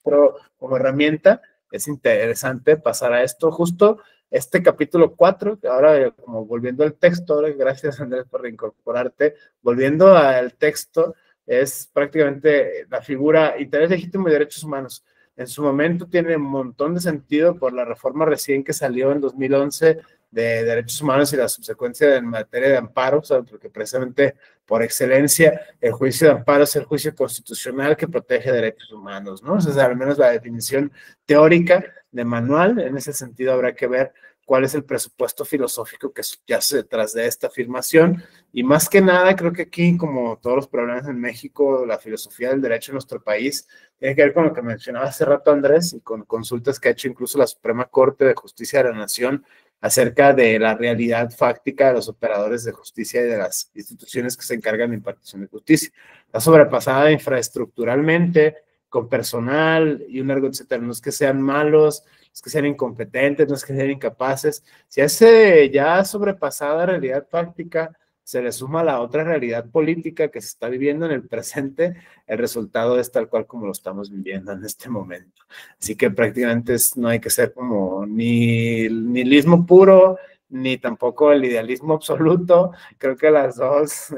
S1: como herramienta es interesante pasar a esto justo. Este capítulo 4, ahora como volviendo al texto, ahora gracias Andrés por reincorporarte, volviendo al texto, es prácticamente la figura interés legítimo y derechos humanos. En su momento tiene un montón de sentido por la reforma recién que salió en 2011 de derechos humanos y la subsecuencia en materia de amparo, o sea, porque precisamente por excelencia el juicio de amparo es el juicio constitucional que protege derechos humanos, ¿no? O sea, al menos la definición teórica de manual, en ese sentido habrá que ver cuál es el presupuesto filosófico que yace detrás de esta afirmación, y más que nada creo que aquí, como todos los problemas en México, la filosofía del derecho en nuestro país tiene que ver con lo que mencionaba hace rato Andrés, y con consultas que ha hecho incluso la Suprema Corte de Justicia de la Nación acerca de la realidad fáctica de los operadores de justicia y de las instituciones que se encargan de impartición de justicia. Está sobrepasada infraestructuralmente, con personal y un largo etcétera. No es que sean malos, no es que sean incompetentes, no es que sean incapaces. Si a ese ya sobrepasada realidad fáctica se le suma la otra realidad política que se está viviendo en el presente, el resultado es tal cual como lo estamos viviendo en este momento. Así que prácticamente no hay que ser como ni nihilismo puro, ni tampoco el idealismo absoluto. Creo que las dos,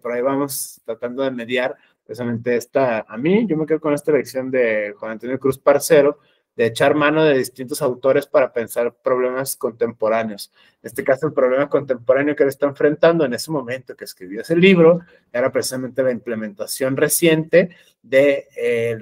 S1: por ahí vamos tratando de mediar precisamente esta. A mí, yo me quedo con esta elección de Juan Antonio Cruz Parcero, de echar mano de distintos autores para pensar problemas contemporáneos. En este caso, el problema contemporáneo que él está enfrentando en ese momento que escribió ese libro era precisamente la implementación reciente de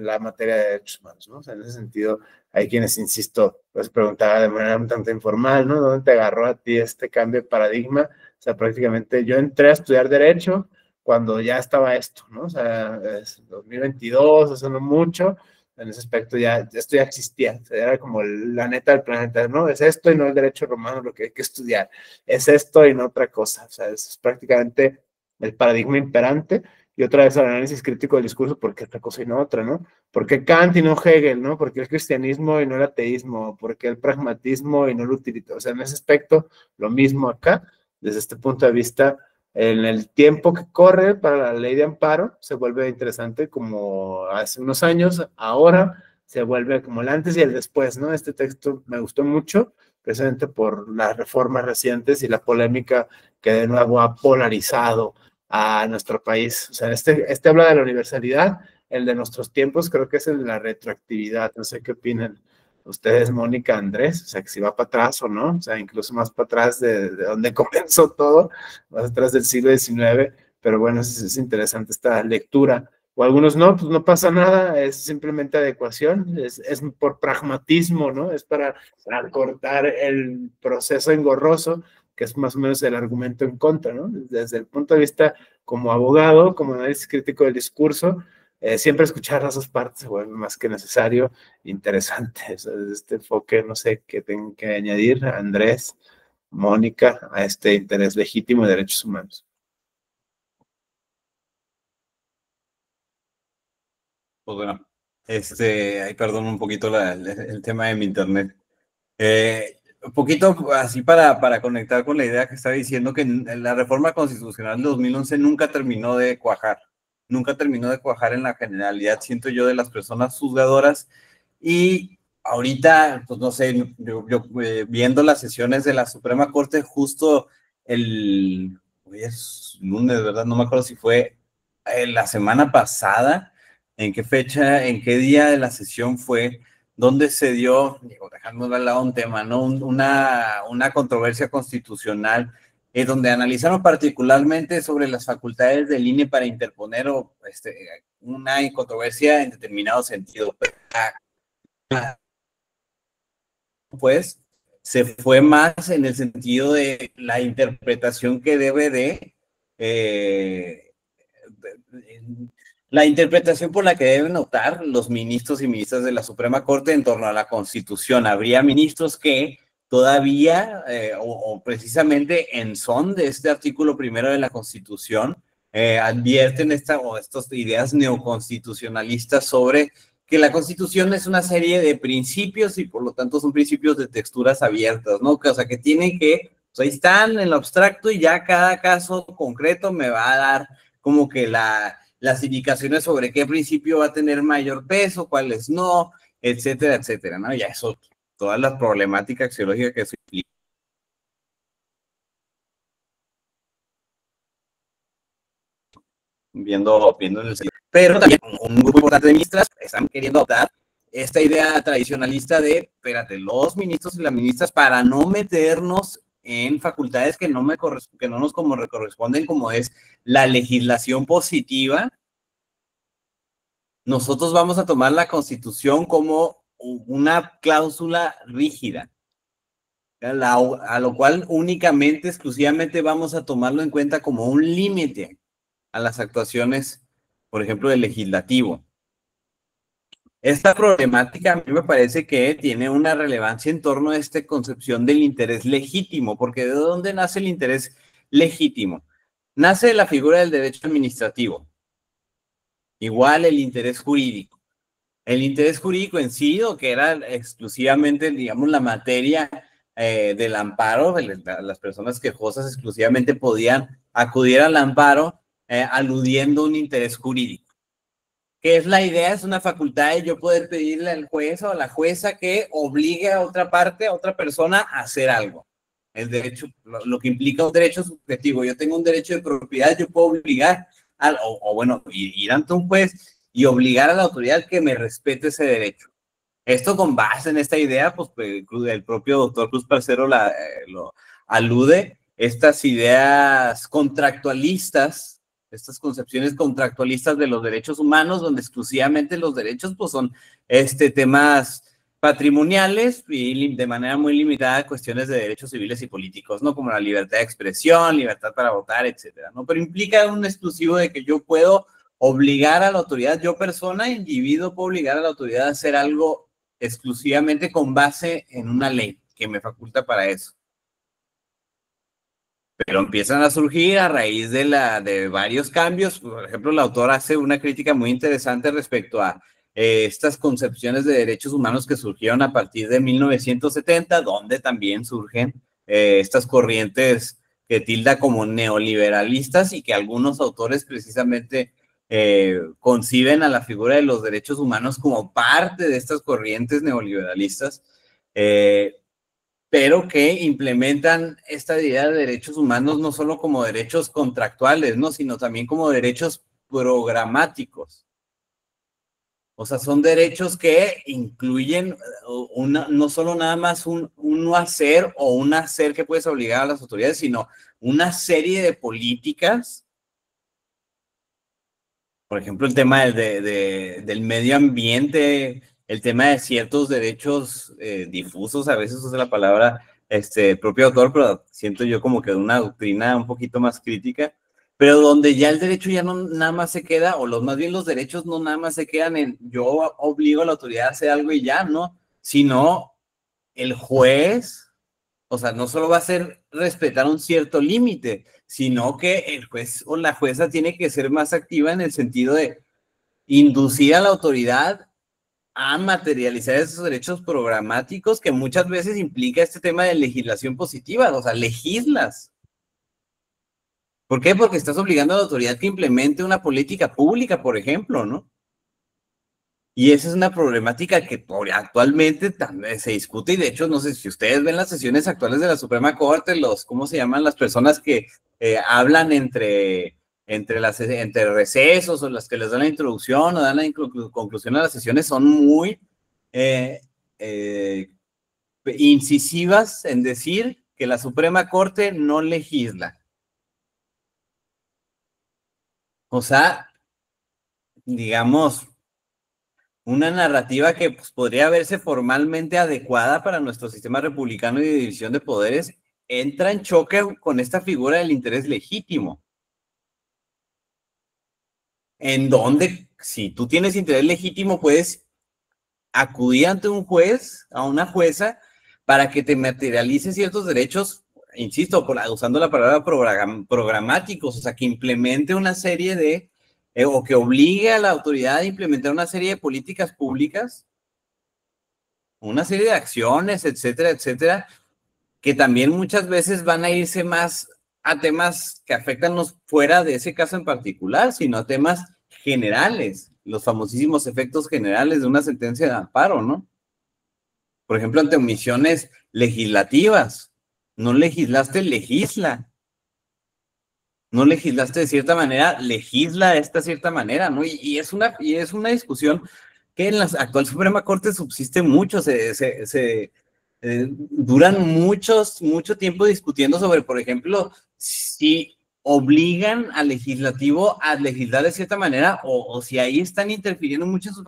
S1: la materia de derechos humanos, ¿no? O sea, en ese sentido, hay quienes, insisto, pues preguntaba de manera un tanto informal, ¿no? ¿Dónde te agarró a ti este cambio de paradigma? O sea, prácticamente yo entré a estudiar Derecho cuando ya estaba esto, ¿no? O sea, es 2022, eso no mucho, En ese aspecto esto ya existía, o sea, era como la neta del planeta, ¿no? Es esto y no el derecho romano lo que hay que estudiar, es esto y no otra cosa, o sea, es prácticamente el paradigma imperante. Y otra vez el análisis crítico del discurso, ¿por qué esta cosa y no otra, no? ¿Por qué Kant y no Hegel, no? ¿Por qué el cristianismo y no el ateísmo? ¿Por qué el pragmatismo y no el utilitarismo? O sea, en ese aspecto, lo mismo acá, desde este punto de vista, en el tiempo que corre para la ley de amparo, se vuelve interesante como hace unos años, ahora se vuelve como el antes y el después, ¿no? Este texto me gustó mucho, precisamente por las reformas recientes y la polémica que de nuevo ha polarizado a nuestro país. O sea, este habla de la universalidad, el de nuestros tiempos creo que es el de la retroactividad. No sé qué opinan ustedes, Mónica, Andrés, o sea, que si va para atrás o no, o sea, incluso más para atrás de donde comenzó todo, más atrás del siglo XIX, pero bueno, es interesante esta lectura. O algunos no, pues no pasa nada, es simplemente adecuación, es por pragmatismo, ¿no? Es para cortar el proceso engorroso, que es más o menos el argumento en contra, ¿no? Desde el punto de vista como abogado, como análisis crítico del discurso, siempre escuchar las dos partes, bueno, más que necesario, interesante. Eso, este enfoque, no sé qué tengo que añadir, Andrés, Mónica, a este interés legítimo de derechos humanos.
S2: Pues bueno, ay, perdón un poquito el tema de mi internet. Un poquito así para conectar con la idea que estaba diciendo que la reforma constitucional de 2011 nunca terminó de cuajar. Nunca terminó de cuajar en la generalidad, siento yo, de las personas juzgadoras. Y ahorita, pues no sé, viendo las sesiones de la Suprema Corte, justo hoy es lunes, ¿verdad? No me acuerdo si fue la semana pasada, en qué fecha, en qué día de la sesión fue, donde se dio, digo, dejando de lado un tema, ¿no? Una controversia constitucional, donde analizaron particularmente sobre las facultades del INE para interponer una controversia en determinado sentido. Pues se fue más en el sentido de la interpretación que debe la interpretación por la que deben optar los ministros y ministras de la Suprema Corte en torno a la Constitución. Habría ministros que todavía, o precisamente en son de este artículo primero de la Constitución, advierten estas ideas neoconstitucionalistas sobre que la Constitución es una serie de principios y por lo tanto son principios de texturas abiertas, ¿no? O sea, que tienen que, pues ahí están en lo abstracto y ya cada caso concreto me va a dar como que las indicaciones sobre qué principio va a tener mayor peso, cuáles no, etcétera, etcétera, ¿no? Ya eso, toda la problemática axiológica que eso implica. Viendo en el sentido. Pero también un grupo importante de ministras están queriendo adoptar esta idea tradicionalista de, espérate, los ministros y las ministras, para no meternos en facultades que no nos corresponden, como es la legislación positiva, nosotros vamos a tomar la Constitución como una cláusula rígida, a lo cual únicamente, exclusivamente vamos a tomarlo en cuenta como un límite a las actuaciones, por ejemplo, del legislativo. Esta problemática a mí me parece que tiene una relevancia en torno a esta concepción del interés legítimo, porque ¿de dónde nace el interés legítimo? Nace de la figura del derecho administrativo, igual el interés jurídico. El interés jurídico en sí, o que era exclusivamente, digamos, la materia del amparo, de las personas quejosas exclusivamente podían acudir al amparo aludiendo a un interés jurídico. ¿Qué es la idea? Es una facultad de yo poder pedirle al juez o a la jueza que obligue a otra parte, a otra persona a hacer algo. El derecho, lo que implica un derecho subjetivo. Yo tengo un derecho de propiedad, yo puedo obligar bueno, ir ante un juez y obligar a la autoridad que me respete ese derecho. Esto con base en esta idea, pues el propio doctor Cruz Parcero lo alude, estas ideas contractualistas, estas concepciones contractualistas de los derechos humanos, donde exclusivamente los derechos pues son temas patrimoniales y de manera muy limitada cuestiones de derechos civiles y políticos, ¿no? Como la libertad de expresión, libertad para votar, etcétera, ¿no? Pero implica un exclusivo de que yo puedo obligar a la autoridad, yo persona, individuo, puedo obligar a la autoridad a hacer algo exclusivamente con base en una ley que me faculta para eso. Pero empiezan a surgir a raíz de varios cambios. Por ejemplo, el autor hace una crítica muy interesante respecto a estas concepciones de derechos humanos que surgieron a partir de 1970, donde también surgen estas corrientes que tilda como neoliberalistas y que algunos autores precisamente conciben a la figura de los derechos humanos como parte de estas corrientes neoliberalistas. Pero que implementan esta idea de derechos humanos no solo como derechos contractuales, ¿no? Sino también como derechos programáticos. O sea, son derechos que incluyen no solo nada más un no hacer o un hacer que puedes obligar a las autoridades, sino una serie de políticas. Por ejemplo, el tema del medio ambiente, el tema de ciertos derechos difusos, a veces usa la palabra propio autor, pero siento yo como que de una doctrina un poquito más crítica, pero donde ya el derecho ya no nada más se queda, o más bien los derechos no nada más se quedan en yo obligo a la autoridad a hacer algo y ya, ¿no? Sino el juez, o sea, no solo va a ser respetar un cierto límite, sino que el juez o la jueza tiene que ser más activa en el sentido de inducir a la autoridad a materializar esos derechos programáticos que muchas veces implica este tema de legislación positiva, o sea, legislas. ¿Por qué? Porque estás obligando a la autoridad que implemente una política pública, por ejemplo, ¿no? Y esa es una problemática que actualmente también se discute, y de hecho, no sé si ustedes ven las sesiones actuales de la Suprema Corte, ¿cómo se llaman? Las personas que hablan entre recesos, o las que les dan la introducción o dan la conclusión a las sesiones, son muy incisivas en decir que la Suprema Corte no legisla. O sea, digamos, una narrativa que pues, podría verse formalmente adecuada para nuestro sistema republicano y de división de poderes, entra en choque con esta figura del interés legítimo. En donde, si tú tienes interés legítimo, puedes acudir ante un juez, a una jueza, para que te materialice ciertos derechos, insisto, usando la palabra programáticos, o sea, que implemente una serie de o que obligue a la autoridad a implementar una serie de políticas públicas, una serie de acciones, etcétera, etcétera, que también muchas veces van a irse más a temas que afectan fuera de ese caso en particular, sino a temas generales, los famosísimos efectos generales de una sentencia de amparo, ¿no? Por ejemplo, ante omisiones legislativas. No legislaste, legisla. No legislaste de cierta manera, legisla de esta cierta manera, ¿no? Y es una discusión que en la actual Suprema Corte subsiste mucho, duran mucho tiempo discutiendo sobre, por ejemplo, si obligan al legislativo a legislar de cierta manera o si ahí están interfiriendo mucho en sus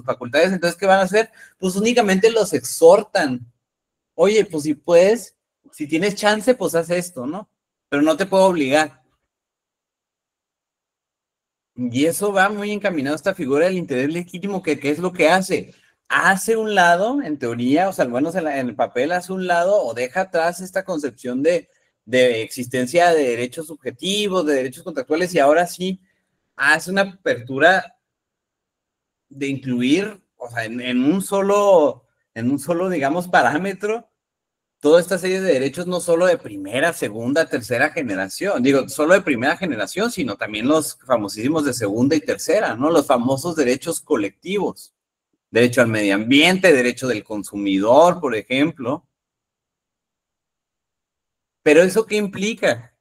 S2: facultades, entonces, ¿qué van a hacer? Pues únicamente los exhortan. Oye, pues si puedes, si tienes chance, pues haz esto, ¿no? Pero no te puedo obligar. Y eso va muy encaminado a esta figura del interés legítimo, que ¿qué es lo que hace? Hace un lado, en teoría, o sea, al menos en el papel, hace un lado o deja atrás esta concepción de existencia de derechos subjetivos, de derechos contractuales, y ahora sí hace una apertura de incluir, o sea, en un solo, digamos, parámetro, toda esta serie de derechos, no solo de primera, segunda, tercera generación, digo, solo de primera generación, sino también los famosísimos de segunda y tercera, ¿no? Los famosos derechos colectivos, derecho al medio ambiente, derecho del consumidor, por ejemplo. Pero ¿eso qué implica?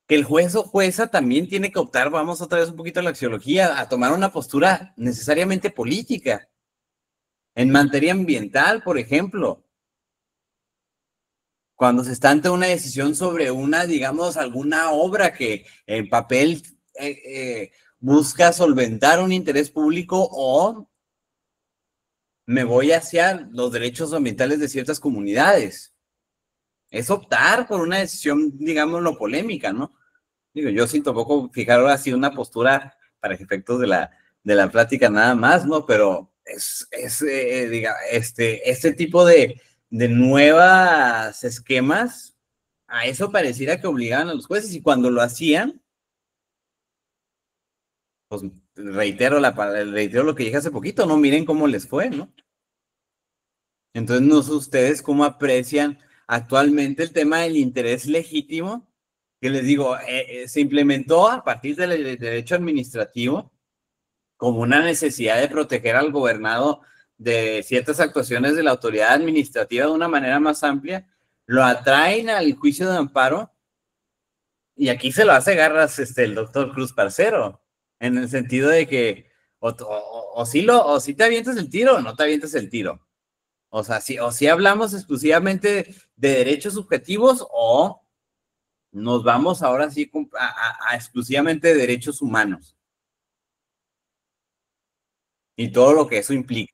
S2: Que el juez o jueza también tiene que optar, vamos otra vez un poquito a la axiología, a tomar una postura necesariamente política. En materia ambiental, por ejemplo, cuando se está ante una decisión sobre digamos, alguna obra que en papel busca solventar un interés público, o me voy hacia los derechos ambientales de ciertas comunidades. Es optar por una decisión, digámoslo, polémica, ¿no? Digo, yo sí tampoco fijar ahora sí una postura para efectos de la plática nada más, ¿no? Pero diga, este tipo de nuevas esquemas, a eso pareciera que obligaban a los jueces, y cuando lo hacían, pues reitero lo que dije hace poquito, ¿no? Miren cómo les fue, ¿no? Entonces, no sé ustedes cómo aprecian actualmente el tema del interés legítimo, que les digo, se implementó a partir del derecho administrativo como una necesidad de proteger al gobernado de ciertas actuaciones de la autoridad administrativa de una manera más amplia, lo atraen al juicio de amparo, y aquí se lo hace garras el doctor Cruz Parcero, en el sentido de que o sí te avientas el tiro o no te avientas el tiro. O sea, o si hablamos exclusivamente de derechos subjetivos, o nos vamos ahora sí a exclusivamente de derechos humanos y todo lo que eso implica.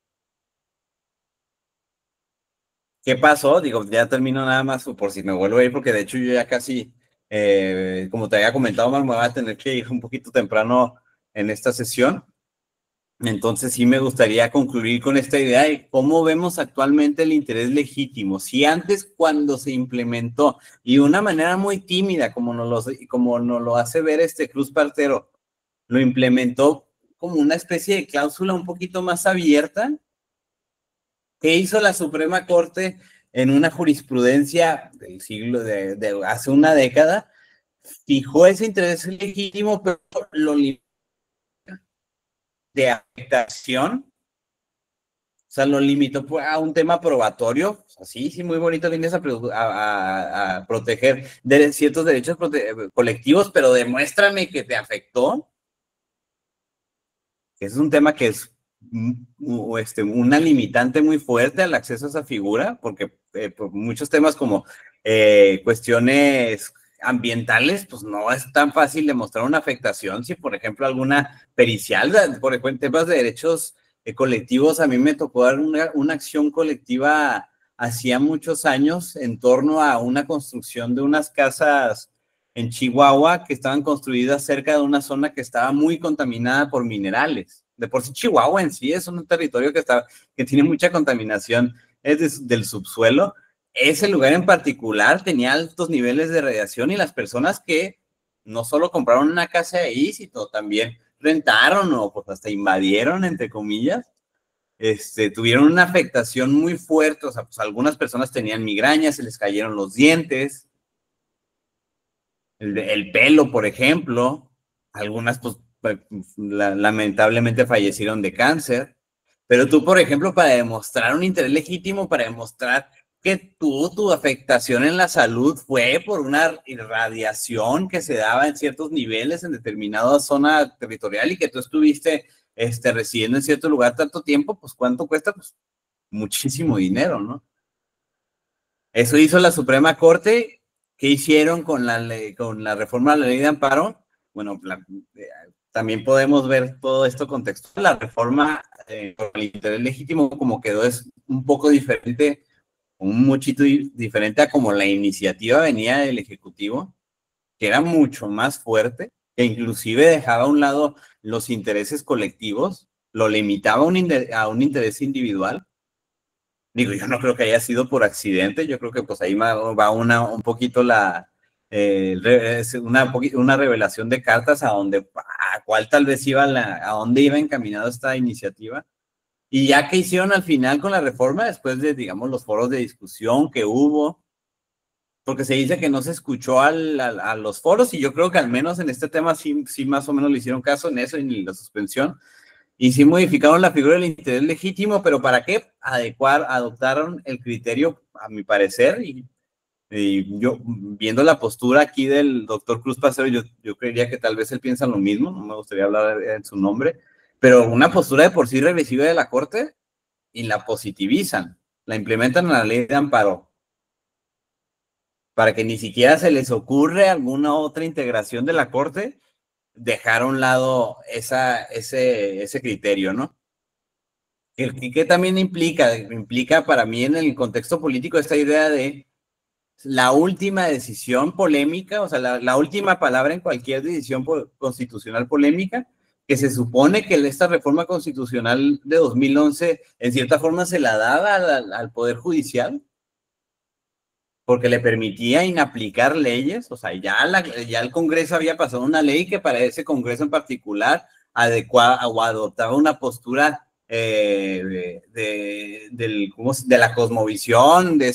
S2: ¿Qué pasó? Digo, ya termino nada más por si me vuelvo a ir, porque de hecho yo ya casi, como te había comentado, me voy a tener que ir un poquito temprano en esta sesión. Entonces sí me gustaría concluir con esta idea de cómo vemos actualmente el interés legítimo. Si antes, cuando se implementó, y de una manera muy tímida, como nos lo hace ver Cruz Partero, lo implementó como una especie de cláusula un poquito más abierta. ¿Qué hizo la Suprema Corte en una jurisprudencia del siglo de hace una década? Fijó ese interés legítimo, pero lo limitó de afectación. O sea, lo limitó a un tema probatorio. Así, sí, muy bonito, vienes a proteger ciertos derechos colectivos, pero demuéstrame que te afectó. Ese es un tema que es una limitante muy fuerte al acceso a esa figura, porque por muchos temas como cuestiones ambientales, pues no es tan fácil demostrar una afectación. Si, por ejemplo, alguna pericial, por ejemplo, en temas de derechos colectivos, a mí me tocó dar una acción colectiva hacía muchos años en torno a una construcción de unas casas en Chihuahua que estaban construidas cerca de una zona que estaba muy contaminada por minerales. De por sí Chihuahua en sí es un territorio que tiene mucha contaminación del subsuelo. Ese lugar en particular tenía altos niveles de radiación, y las personas que no solo compraron una casa ahí, sino también rentaron o pues hasta invadieron, entre comillas, tuvieron una afectación muy fuerte. O sea, pues algunas personas tenían migrañas, se les cayeron los dientes, el pelo, por ejemplo. Algunas, pues, lamentablemente fallecieron de cáncer. Pero tú, por ejemplo, para demostrar un interés legítimo, para demostrar que tu afectación en la salud fue por una irradiación que se daba en ciertos niveles en determinada zona territorial, y que tú estuviste residiendo en cierto lugar tanto tiempo, pues ¿cuánto cuesta? Pues muchísimo dinero, ¿no? Eso hizo la Suprema Corte. ¿Qué hicieron con la reforma de la ley de amparo? Bueno, también podemos ver todo esto contextual. La reforma con el interés legítimo, como quedó, es un poco diferente, un muchito diferente a como la iniciativa venía del Ejecutivo, que era mucho más fuerte, que inclusive dejaba a un lado los intereses colectivos, lo limitaba a un interés individual. Digo, yo no creo que haya sido por accidente. Yo creo que pues ahí va un poquito una revelación de cartas a cuál tal vez a dónde iba encaminada esta iniciativa. Y ya que hicieron al final con la reforma, después de, digamos, los foros de discusión que hubo, porque se dice que no se escuchó a los foros, y yo creo que al menos en este tema sí más o menos le hicieron caso en eso, en la suspensión. Y sí modificaron la figura del interés legítimo, pero ¿para qué? Adoptaron el criterio, a mi parecer, y yo, viendo la postura aquí del doctor Cruz Parcero, yo creería que tal vez él piensa lo mismo, no me gustaría hablar en su nombre, pero una postura de por sí regresiva de la Corte, y la positivizan, la implementan en la ley de amparo, para que ni siquiera se les ocurre alguna otra integración de la Corte, dejar a un lado ese criterio, ¿no? ¿Qué también implica para mí en el contexto político esta idea de la última decisión polémica, o sea, la última palabra en cualquier decisión constitucional polémica, que se supone que esta reforma constitucional de 2011 en cierta forma se la daba al Poder Judicial, porque le permitía inaplicar leyes, o sea, ya el Congreso había pasado una ley que para ese Congreso en particular adecuaba o adoptaba una postura de la cosmovisión, de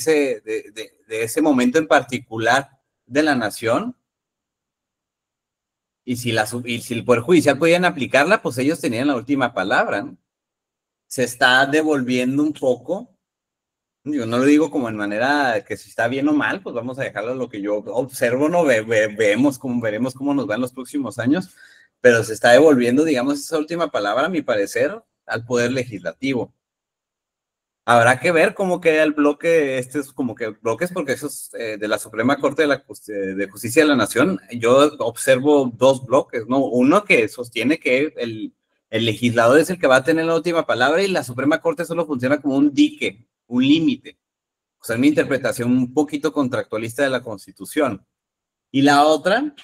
S2: ese momento en particular de la nación. Y si el Poder Judicial podían aplicarla, pues ellos tenían la última palabra, ¿no? Se está devolviendo un poco. Yo no lo digo como en manera que si está bien o mal, pues vamos a dejarlo lo que yo observo, ¿no? Veremos cómo nos va en los próximos años, pero se está devolviendo, digamos, esa última palabra, a mi parecer, al Poder Legislativo. Habrá que ver cómo queda el bloque, es como que bloques, porque eso es de la Suprema Corte de Justicia de la Nación. Yo observo dos bloques, ¿no? Uno que sostiene que el legislador es el que va a tener la última palabra y la Suprema Corte solo funciona como un dique, un límite. O sea, es mi interpretación un poquito contractualista de la Constitución. Y la otra,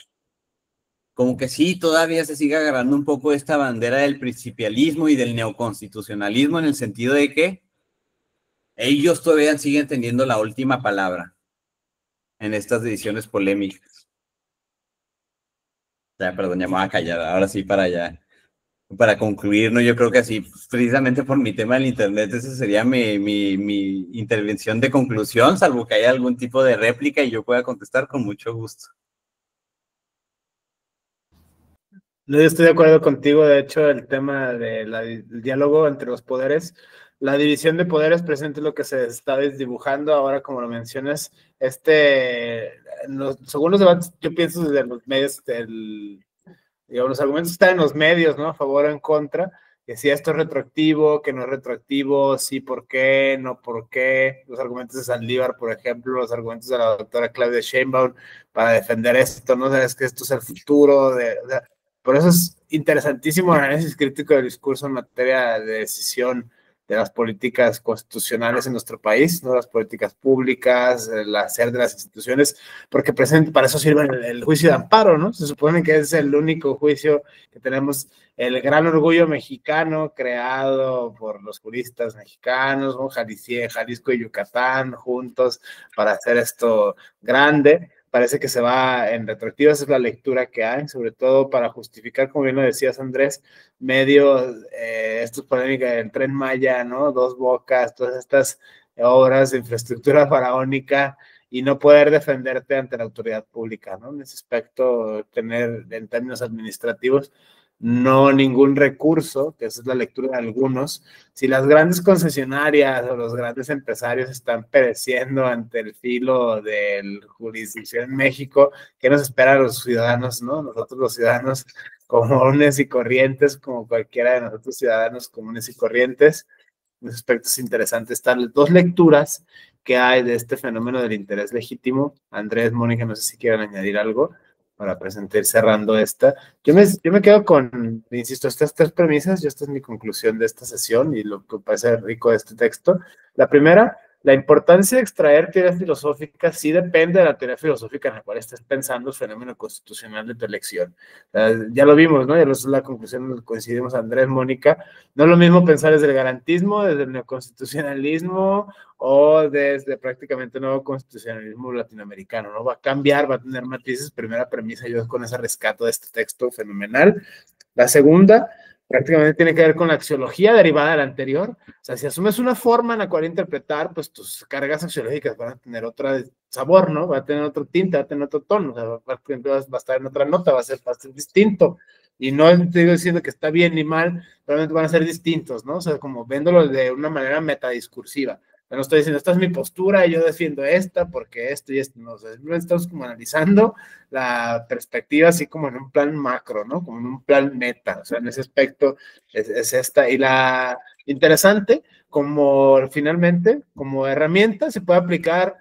S2: como que sí, todavía se sigue agarrando un poco esta bandera del principialismo y del neoconstitucionalismo, en el sentido de que ellos todavía siguen teniendo la última palabra en estas decisiones polémicas. Ya, perdón, ya me voy a callar. Ahora sí, para concluir, ¿no? Yo creo que así, pues, precisamente por mi tema del internet, esa sería mi intervención de conclusión, salvo que haya algún tipo de réplica y yo pueda contestar con mucho gusto.
S1: No, yo estoy de acuerdo contigo. De hecho, el tema del diálogo entre los poderes, la división de poderes presente es lo que se está desdibujando ahora, como lo mencionas. Según los debates, yo pienso desde los medios, digamos, los argumentos están en los medios, ¿no? A favor o en contra, que si esto es retroactivo, que no es retroactivo, sí, por qué, no por qué. Los argumentos de Saldívar, por ejemplo, los argumentos de la doctora Claudia Sheinbaum para defender esto, ¿no? Sabes que esto es el futuro, o sea, por eso es interesantísimo el análisis crítico del discurso en materia de decisión de las políticas constitucionales en nuestro país, ¿no? Las políticas públicas, el hacer de las instituciones, porque para eso sirve el juicio de amparo, ¿no? Se supone que es el único juicio que tenemos, el gran orgullo mexicano creado por los juristas mexicanos, ¿no? Jalisco y Yucatán juntos para hacer esto grande. Parece que se va en retroactivo, esa es la lectura que hay, sobre todo para justificar, como bien lo decías, Andrés, esto es polémica del Tren Maya, ¿no? Dos Bocas, todas estas obras de infraestructura faraónica y no poder defenderte ante la autoridad pública, ¿no? En ese aspecto, tener en términos administrativos no ningún recurso, que esa es la lectura de algunos. Si las grandes concesionarias o los grandes empresarios están pereciendo ante el filo de la jurisdicción en México, ¿qué nos espera a los ciudadanos, no? Nosotros los ciudadanos comunes y corrientes, como cualquiera de nosotros ciudadanos comunes y corrientes. En ese aspecto es interesante. Están las dos lecturas que hay de este fenómeno del interés legítimo. Andrés, Mónica, no sé si quieren añadir algo para presentar cerrando esta. Yo me quedo con, insisto, estas tres premisas, y esta es mi conclusión de esta sesión y lo que parece rico de este texto. La primera, la importancia de extraer teorías filosóficas sí depende de la teoría filosófica en la cual estés pensando el fenómeno constitucional de tu elección. Ya lo vimos, ¿no? Ya es la conclusión, coincidimos Andrés, Mónica. No es lo mismo pensar desde el garantismo, desde el neoconstitucionalismo o desde prácticamente el nuevo constitucionalismo latinoamericano, ¿no? Va a cambiar, va a tener matices. Primera premisa, yo con ese rescato de este texto fenomenal. La segunda, prácticamente tiene que ver con la axiología derivada de la anterior. O sea, si asumes una forma en la cual interpretar, pues tus cargas axiológicas van a tener otro sabor, ¿no? Va a tener otro tinte, va a tener otro tono. O sea, va a estar en otra nota, va a ser distinto. Y no estoy diciendo que está bien ni mal, realmente van a ser distintos, ¿no? O sea, como viéndolo de una manera metadiscursiva. No estoy diciendo, esta es mi postura y yo defiendo esta porque esto y esto, no, o sea, estamos como analizando la perspectiva así como en un plan macro, ¿no? Como en un plan meta, o sea, en ese aspecto es esta. Y la interesante, como finalmente, como herramienta, se puede aplicar,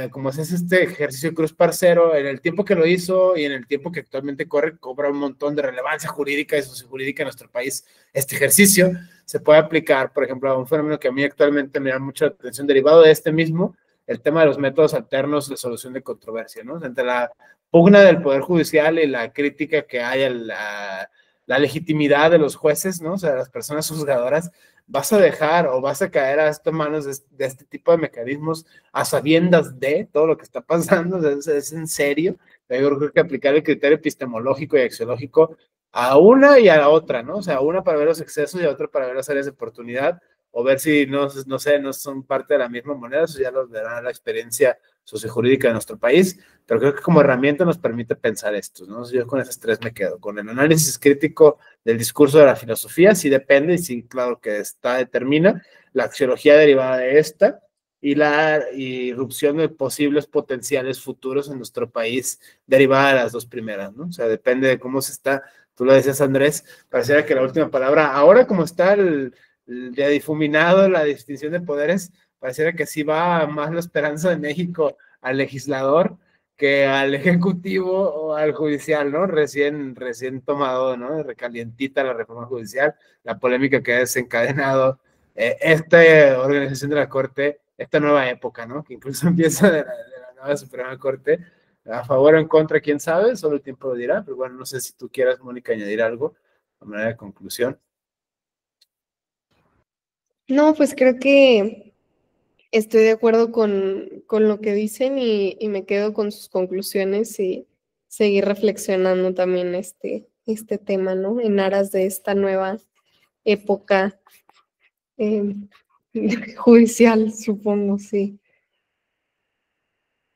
S1: como es este ejercicio de Cruz Parcero, en el tiempo que lo hizo y en el tiempo que actualmente corre, cobra un montón de relevancia jurídica y sociojurídica en nuestro país. Este ejercicio se puede aplicar, por ejemplo, a un fenómeno que a mí actualmente me da mucha atención derivado de este mismo, el tema de los métodos alternos de solución de controversia, ¿no? Entre la pugna del Poder Judicial y la crítica que hay a la legitimidad de los jueces, ¿no? O sea, las personas juzgadoras, vas a dejar o vas a caer a estas manos de este tipo de mecanismos a sabiendas de todo lo que está pasando, es en serio. Yo creo que aplicar el criterio epistemológico y axiológico a una y a la otra, ¿no? O sea, una para ver los excesos y a otra para ver las áreas de oportunidad, o ver si no sé, no son parte de la misma moneda, eso ya lo dará la experiencia sociojurídica de nuestro país, pero creo que como herramienta nos permite pensar esto, ¿no? Yo con esas tres me quedo, con el análisis crítico del discurso de la filosofía, sí depende, y sí, claro que determina, la axiología derivada de esta, y la irrupción de posibles potenciales futuros en nuestro país derivada de las dos primeras, ¿no? O sea, depende de cómo se está, tú lo decías, Andrés, pareciera que la última palabra, ahora como está ya difuminado la distinción de poderes, pareciera que sí va más la esperanza de México al legislador que al ejecutivo o al judicial, ¿no? Recién tomado, ¿no? Recalientita la reforma judicial, la polémica que ha desencadenado esta organización de la Corte, esta nueva época, ¿no? Que incluso empieza de la nueva Suprema Corte, a favor o en contra, quién sabe, solo el tiempo lo dirá, pero bueno, no sé si tú quieras, Mónica, añadir algo a manera de conclusión.
S3: No, pues creo que estoy de acuerdo con lo que dicen y me quedo con sus conclusiones y seguir reflexionando también este tema, ¿no? En aras de esta nueva época judicial, supongo, sí.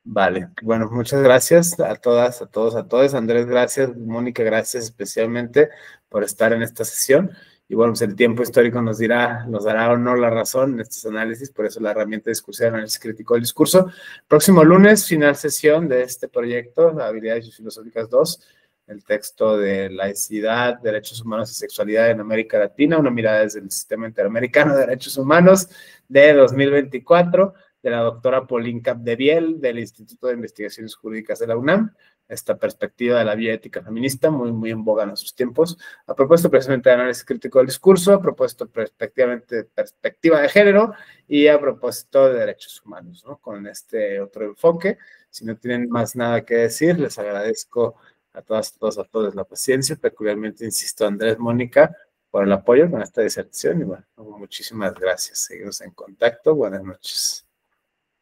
S1: Vale, bueno, muchas gracias a todas, a todos, a todos. Andrés, gracias. Mónica, gracias especialmente por estar en esta sesión. Y bueno, pues el tiempo histórico nos dará o no la razón en estos análisis, por eso la herramienta discursiva de análisis crítico del discurso. Próximo lunes, final sesión de este proyecto, Habilidades Filosóficas 2, el texto de laicidad, derechos humanos y sexualidad en América Latina, una mirada desde el Sistema Interamericano de Derechos Humanos de 2024. De la doctora Pauline Capdevielle, del Instituto de Investigaciones Jurídicas de la UNAM, esta perspectiva de la bioética feminista, muy, muy en boga en nuestros tiempos, a propósito precisamente de análisis crítico del discurso, a propósito perspectiva de género y a propósito de derechos humanos, ¿no? Con este otro enfoque. Si no tienen más nada que decir, les agradezco a todas, todos, a todos la paciencia, peculiarmente, insisto, a Andrés, Mónica, por el apoyo con esta disertación y bueno, muchísimas gracias. Seguimos en contacto. Buenas noches.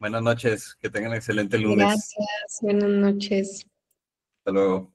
S2: Buenas noches, que tengan excelente lunes.
S3: Gracias, buenas noches.
S2: Hasta luego.